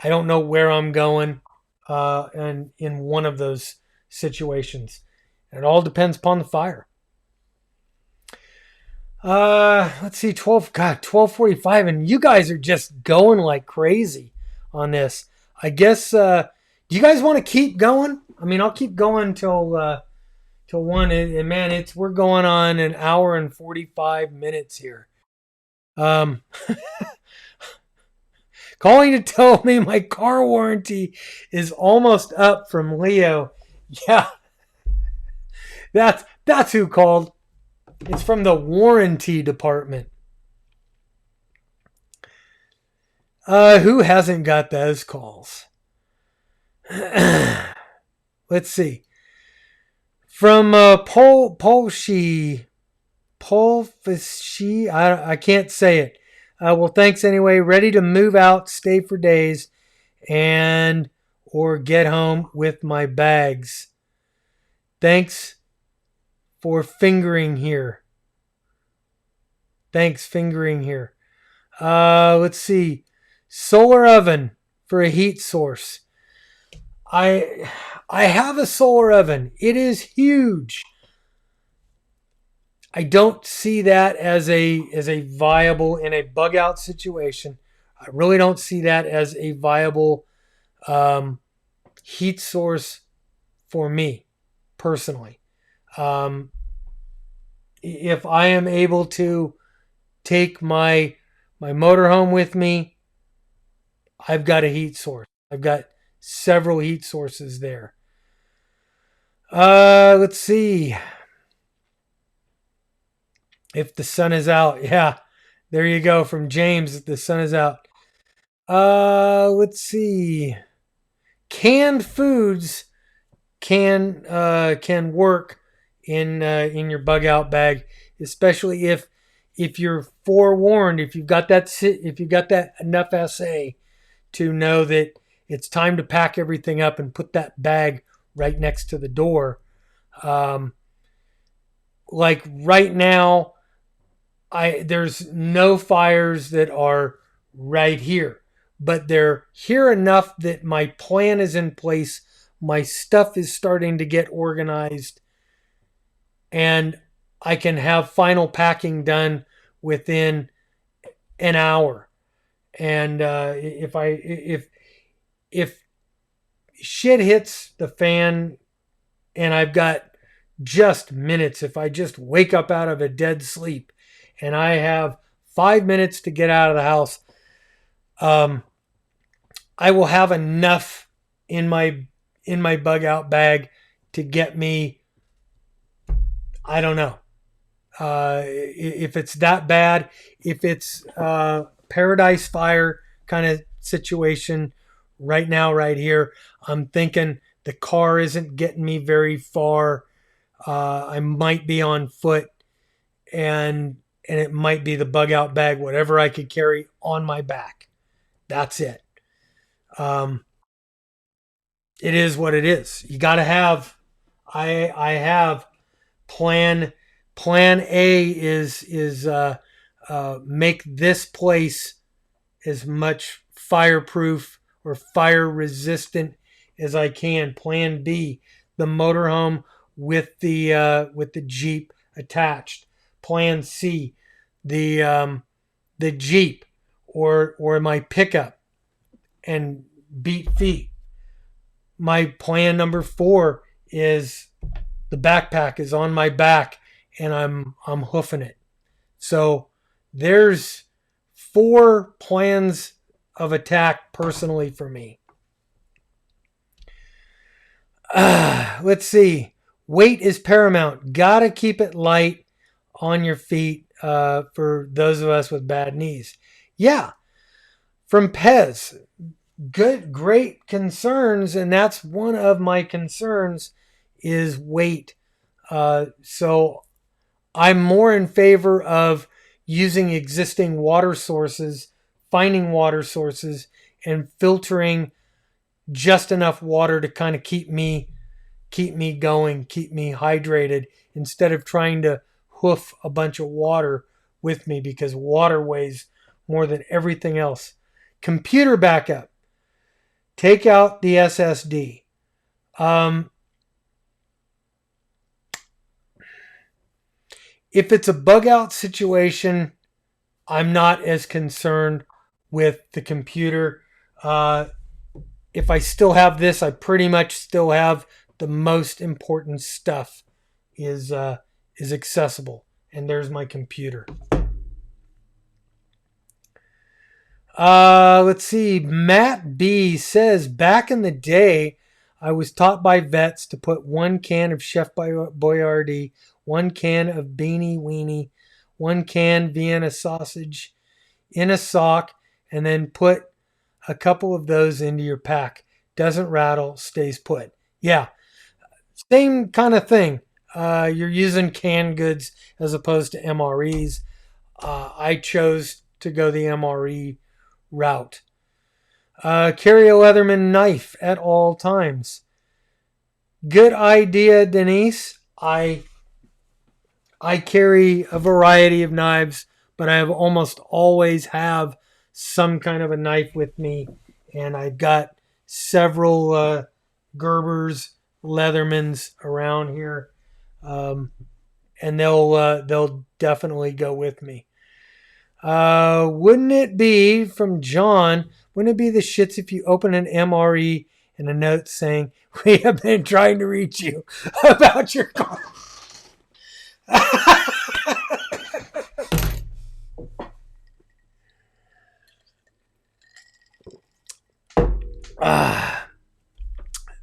S1: I don't know where I'm going, and in one of those situations, and it all depends upon the fire. Let's see, 12:45, and you guys are just going like crazy on this. I guess. Do you guys want to keep going? I mean, I'll keep going till 1, and man, we're going on an hour and 45 minutes here. Calling to tell me my car warranty is almost up from Leo. Yeah, that's who called. It's from the warranty department. Who hasn't got those calls? Let's see. From Polshi, I can't say it. Well, thanks anyway. Ready to move out, stay for days, and or get home with my bags. Thanks for fingering here. Thanks, fingering here. Let's see. Solar oven for a heat source. I have a solar oven. It is huge. I don't see that as a viable in a bug out situation. I really don't see that as a viable um, heat source for me personally. Um, if I am able to take my motorhome with me, I've got a heat source. I've got several heat sources there. Let's see. If the sun is out, yeah, there you go from James. If the sun is out. Let's see. Canned foods can work in your bug out bag, especially if you're forewarned, if you've got that enough SA to know that it's time to pack everything up and put that bag right next to the door. Like right now, there's no fires that are right here, but they're here enough that my plan is in place. My stuff is starting to get organized, and I can have final packing done within an hour. And if shit hits the fan and I've got just minutes, if I just wake up out of a dead sleep and I have 5 minutes to get out of the house, I will have enough in my bug out bag to get me. I don't know if it's that bad. If it's paradise fire kind of situation right now, right here, I'm thinking the car isn't getting me very far. I might be on foot, and it might be the bug out bag, whatever I could carry on my back. That's it. Um, it is what it is. You got to have. I have plan. Plan A is make this place as much fireproof or fire resistant as I can. Plan B, the motorhome with the Jeep attached. Plan C, the Jeep or my pickup and beat feet. My plan number 4 is the backpack is on my back and I'm hoofing it. So there's 4 plans of attack personally for me. Let's see. Weight is paramount. Gotta keep it light on your feet for those of us with bad knees. Yeah, from Pez. Great concerns, and that's one of my concerns is weight. So I'm more in favor of using existing water sources, finding water sources, and filtering just enough water to kind of keep me going, keep me hydrated, instead of trying to hoof a bunch of water with me, because water weighs more than everything else. Computer backup. Take out the SSD. If it's a bug out situation, I'm not as concerned with the computer. If I still have this, I pretty much still have the most important stuff is accessible, and there's my computer. Let's see. Matt B says, back in the day, I was taught by vets to put 1 can of Chef Boyardee, 1 can of Beanie Weenie, 1 can Vienna sausage in a sock, and then put a couple of those into your pack. Doesn't rattle, stays put. Yeah, same kind of thing. You're using canned goods as opposed to MREs. I chose to go the MRE route. Carry a Leatherman knife at all times. Good idea, Denise. I carry a variety of knives, but I have almost always have some kind of a knife with me, and I've got several Gerbers, Leathermans around here, and they'll definitely go with me. Wouldn't it be from John? Wouldn't it be the shits if you open an MRE and a note saying we have been trying to reach you about your car?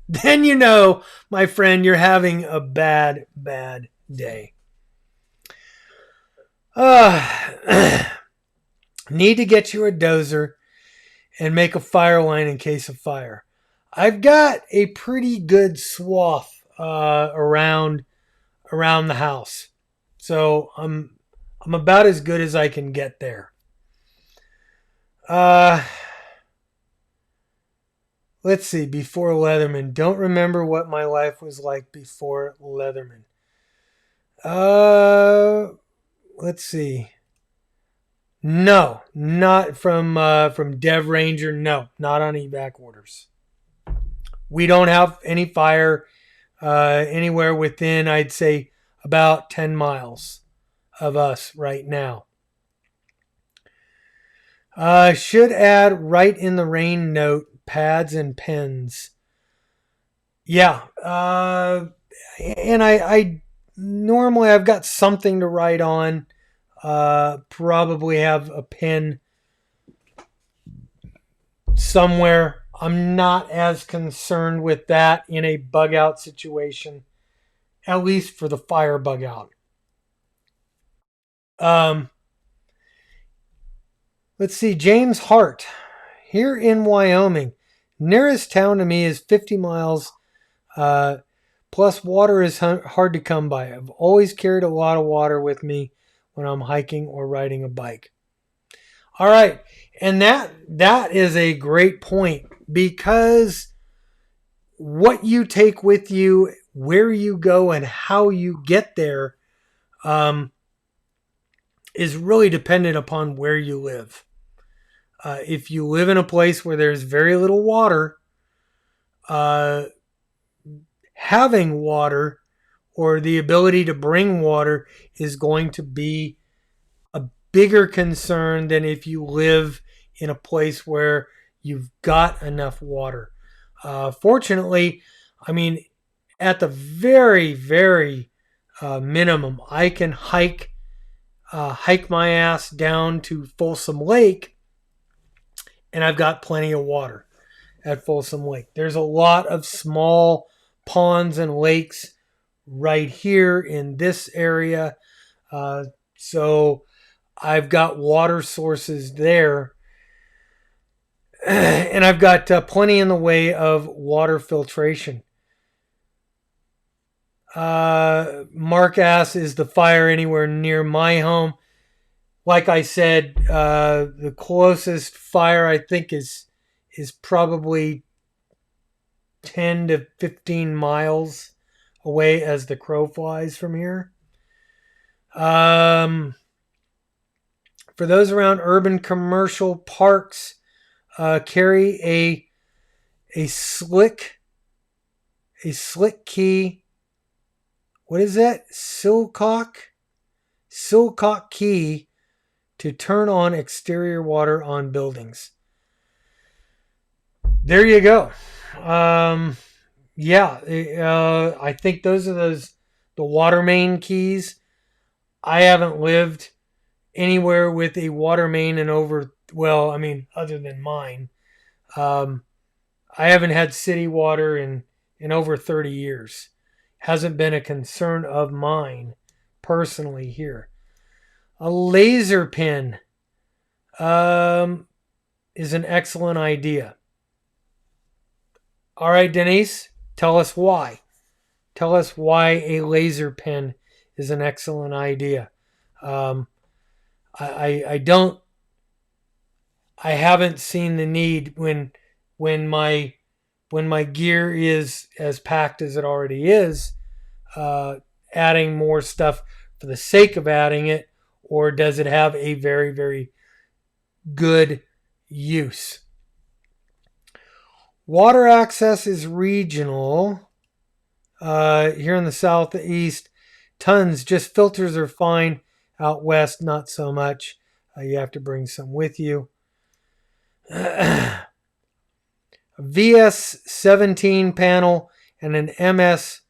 S1: Then you know, my friend, you're having a bad day. Need to get you a dozer and make a fire line in case of fire. I've got a pretty good swath around the house, so I'm about as good as I can get there. Let's see. Before Leatherman, don't remember what my life was like before Leatherman. Let's see. No, not from Dev Ranger. No, not on evac orders. We don't have any fire anywhere within, I'd say, about 10 miles of us right now. Should add right in the rain note, pads and pens. Yeah. And I normally I've got something to write on. Probably have a pen somewhere. I'm not as concerned with that in a bug out situation, at least for the fire bug out. Let's see, James Hart, here in Wyoming. Nearest town to me is 50 miles. Plus, water is hard to come by. I've always carried a lot of water with me when I'm hiking or riding a bike. All right, and that is a great point, because what you take with you, where you go, and how you get there is really dependent upon where you live. If you live in a place where there's very little water, having water or the ability to bring water is going to be a bigger concern than if you live in a place where you've got enough water. Fortunately, I mean, at the very, very minimum, I can hike my ass down to Folsom Lake, and I've got plenty of water at Folsom Lake. There's a lot of small ponds and lakes right here in this area. So I've got water sources there. And I've got plenty in the way of water filtration. Mark asks, is the fire anywhere near my home? Like I said, the closest fire I think is probably 10 to 15 miles away as the crow flies from here. For those around urban commercial parks, carry a slick key. What is that? Silcock key to turn on exterior water on buildings. There you go. I think those are the water main keys. I haven't lived anywhere with a water main other than mine. I haven't had city water in over 30 years. Hasn't been a concern of mine personally here. A laser pen is an excellent idea. All right, Denise, tell us why. Tell us why a laser pen is an excellent idea. I haven't seen the need when my gear is as packed as it already is, adding more stuff for the sake of adding it, or does it have a very, very good use? Water access is regional. Here in the southeast, tons. Just filters are fine. Out west, not so much. You have to bring some with you. VS17 panel and an MS2000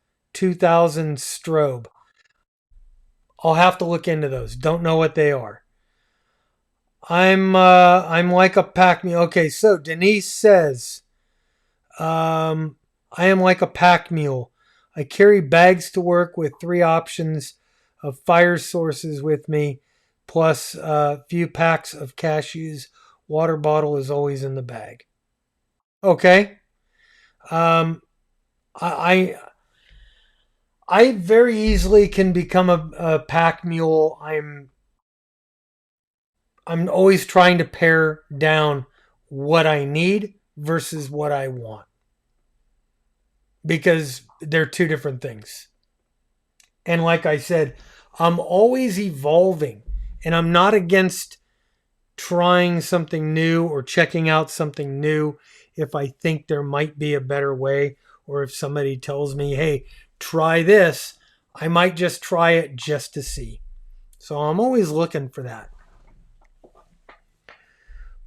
S1: strobe. I'll have to look into those. Don't know what they are. I'm like a pack mule. Okay, so Denise says, I am like a pack mule. I carry bags to work with 3 options of fire sources with me, plus a few packs of cashews. Water bottle is always in the bag. Okay. Um, I I very easily can become a pack mule. I'm always trying to pare down what I need versus what I want because they're two different things. And like I said, I'm always evolving and I'm not against trying something new or checking out something new if I think there might be a better way or if somebody tells me, hey, try this, I might just try it just to see. So I'm always looking for that.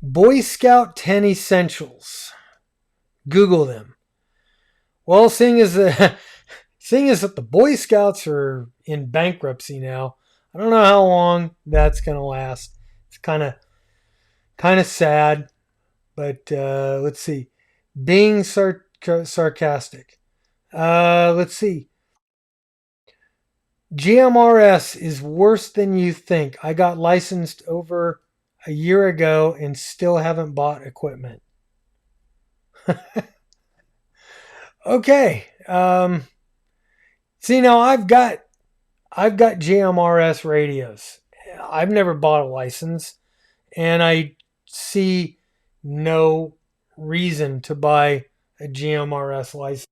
S1: Boy Scout 10 Essentials. Google them. Well, seeing as that the Boy Scouts are in bankruptcy now, I don't know how long that's gonna last. It's kind of sad, but let's see. Being sarcastic. Let's see. GMRS is worse than you think. I got licensed over a year ago and still haven't bought equipment. Okay. See, now I've got GMRS radios. I've never bought a license, and I see no reason to buy a GMRS license.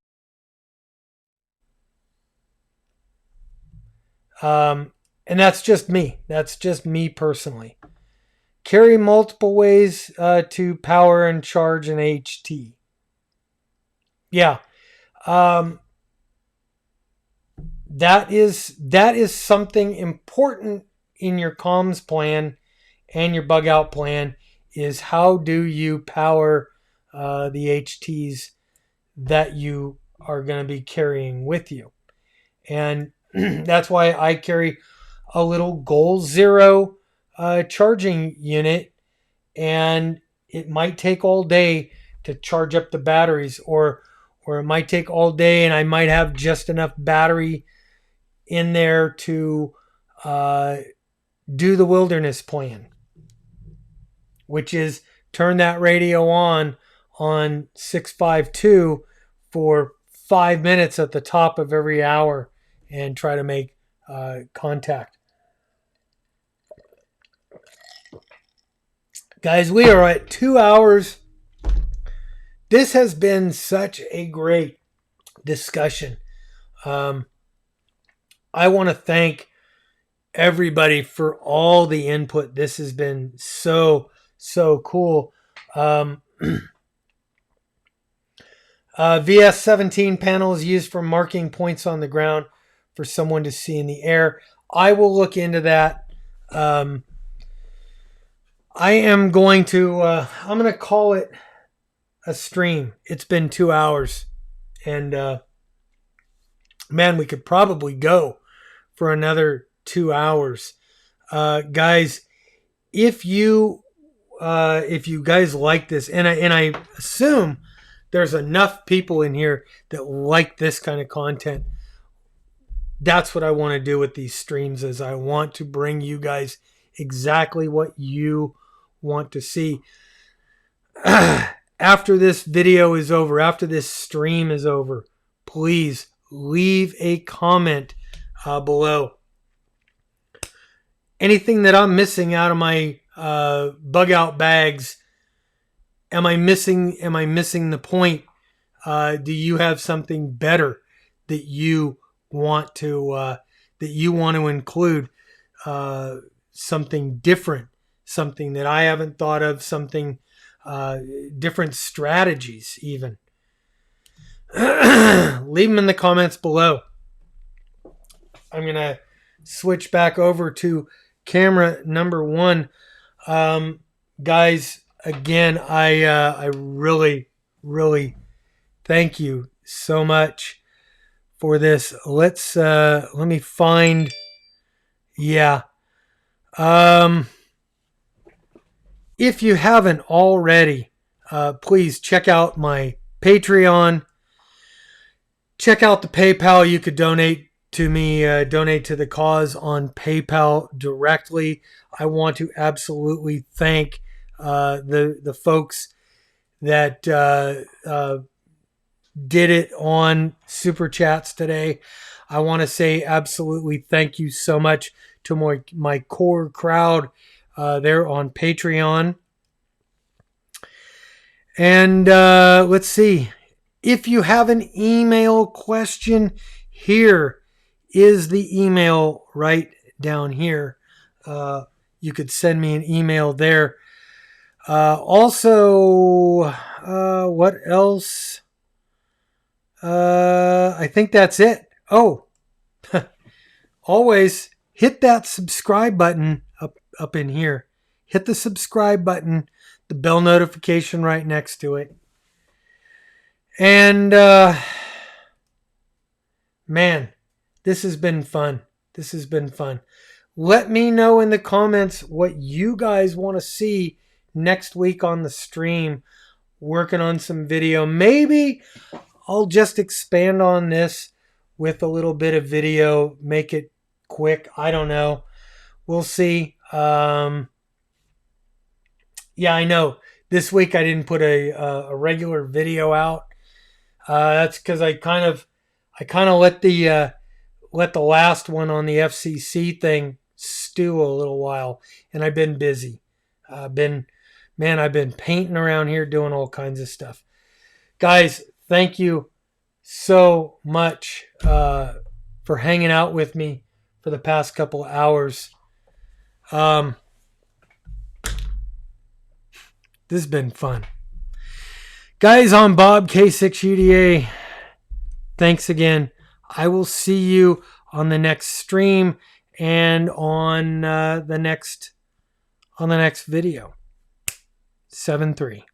S1: And that's just me. That's just me personally. Carry multiple ways to power and charge an HT. Yeah. That is something important in your comms plan and your bug out plan is how do you power the HTs that you are going to be carrying with you. And that's why I carry a little Goal Zero charging unit, and it might take all day to charge up the batteries, or it might take all day, and I might have just enough battery in there to do the wilderness plan, which is turn that radio on 652 for 5 minutes at the top of every hour and try to make contact. Guys, we are at 2 hours. This has been such a great discussion. I want to thank everybody for all the input. This has been so cool. VS17 panel is used for marking points on the ground for someone to see in the air. I will look into that. I am going to I'm going to call it a stream. It's been 2 hours, and man, we could probably go for another 2 hours. Guys, if you guys like this, and I assume there's enough people in here that like this kind of content, that's what I want to do with these streams. Is I want to bring you guys exactly what you want to see. After this video is over, after this stream is over, please leave a comment below. Anything that I'm missing out of my bug out bags, am I missing the point? Do you have something better that you want to include? Something different, something that I haven't thought of, something different strategies even. leave them in the comments below. I'm going to switch back over to camera number 1. Guys, again, I really, really thank you so much for this. Let me find, yeah. If you haven't already, please check out my Patreon. Check out the PayPal. You could donate to me, donate to the cause on PayPal directly. I want to absolutely thank the folks that did it on Super Chats today. I want to say absolutely thank you so much to my core crowd there on Patreon. And let's see. If you have an email question, here is the email right down here. You could send me an email there. Also, what else? I think that's it. Oh, always hit that subscribe button up in here. Hit the subscribe button, the bell notification right next to it. And man, this has been fun. This has been fun. Let me know in the comments what you guys want to see next week on the stream. Working on some video. Maybe I'll just expand on this with a little bit of video. Make it quick. I don't know. We'll see. Yeah, I know. This week I didn't put a regular video out. That's because I kind of let the last one on the FCC thing stew a little while, and I've been busy. I've been painting around here doing all kinds of stuff. Guys, thank you so much for hanging out with me for the past couple of hours. This has been fun. Guys, I'm Bob K6UDA. Thanks again. I will see you on the next stream and on the next video. 7-3.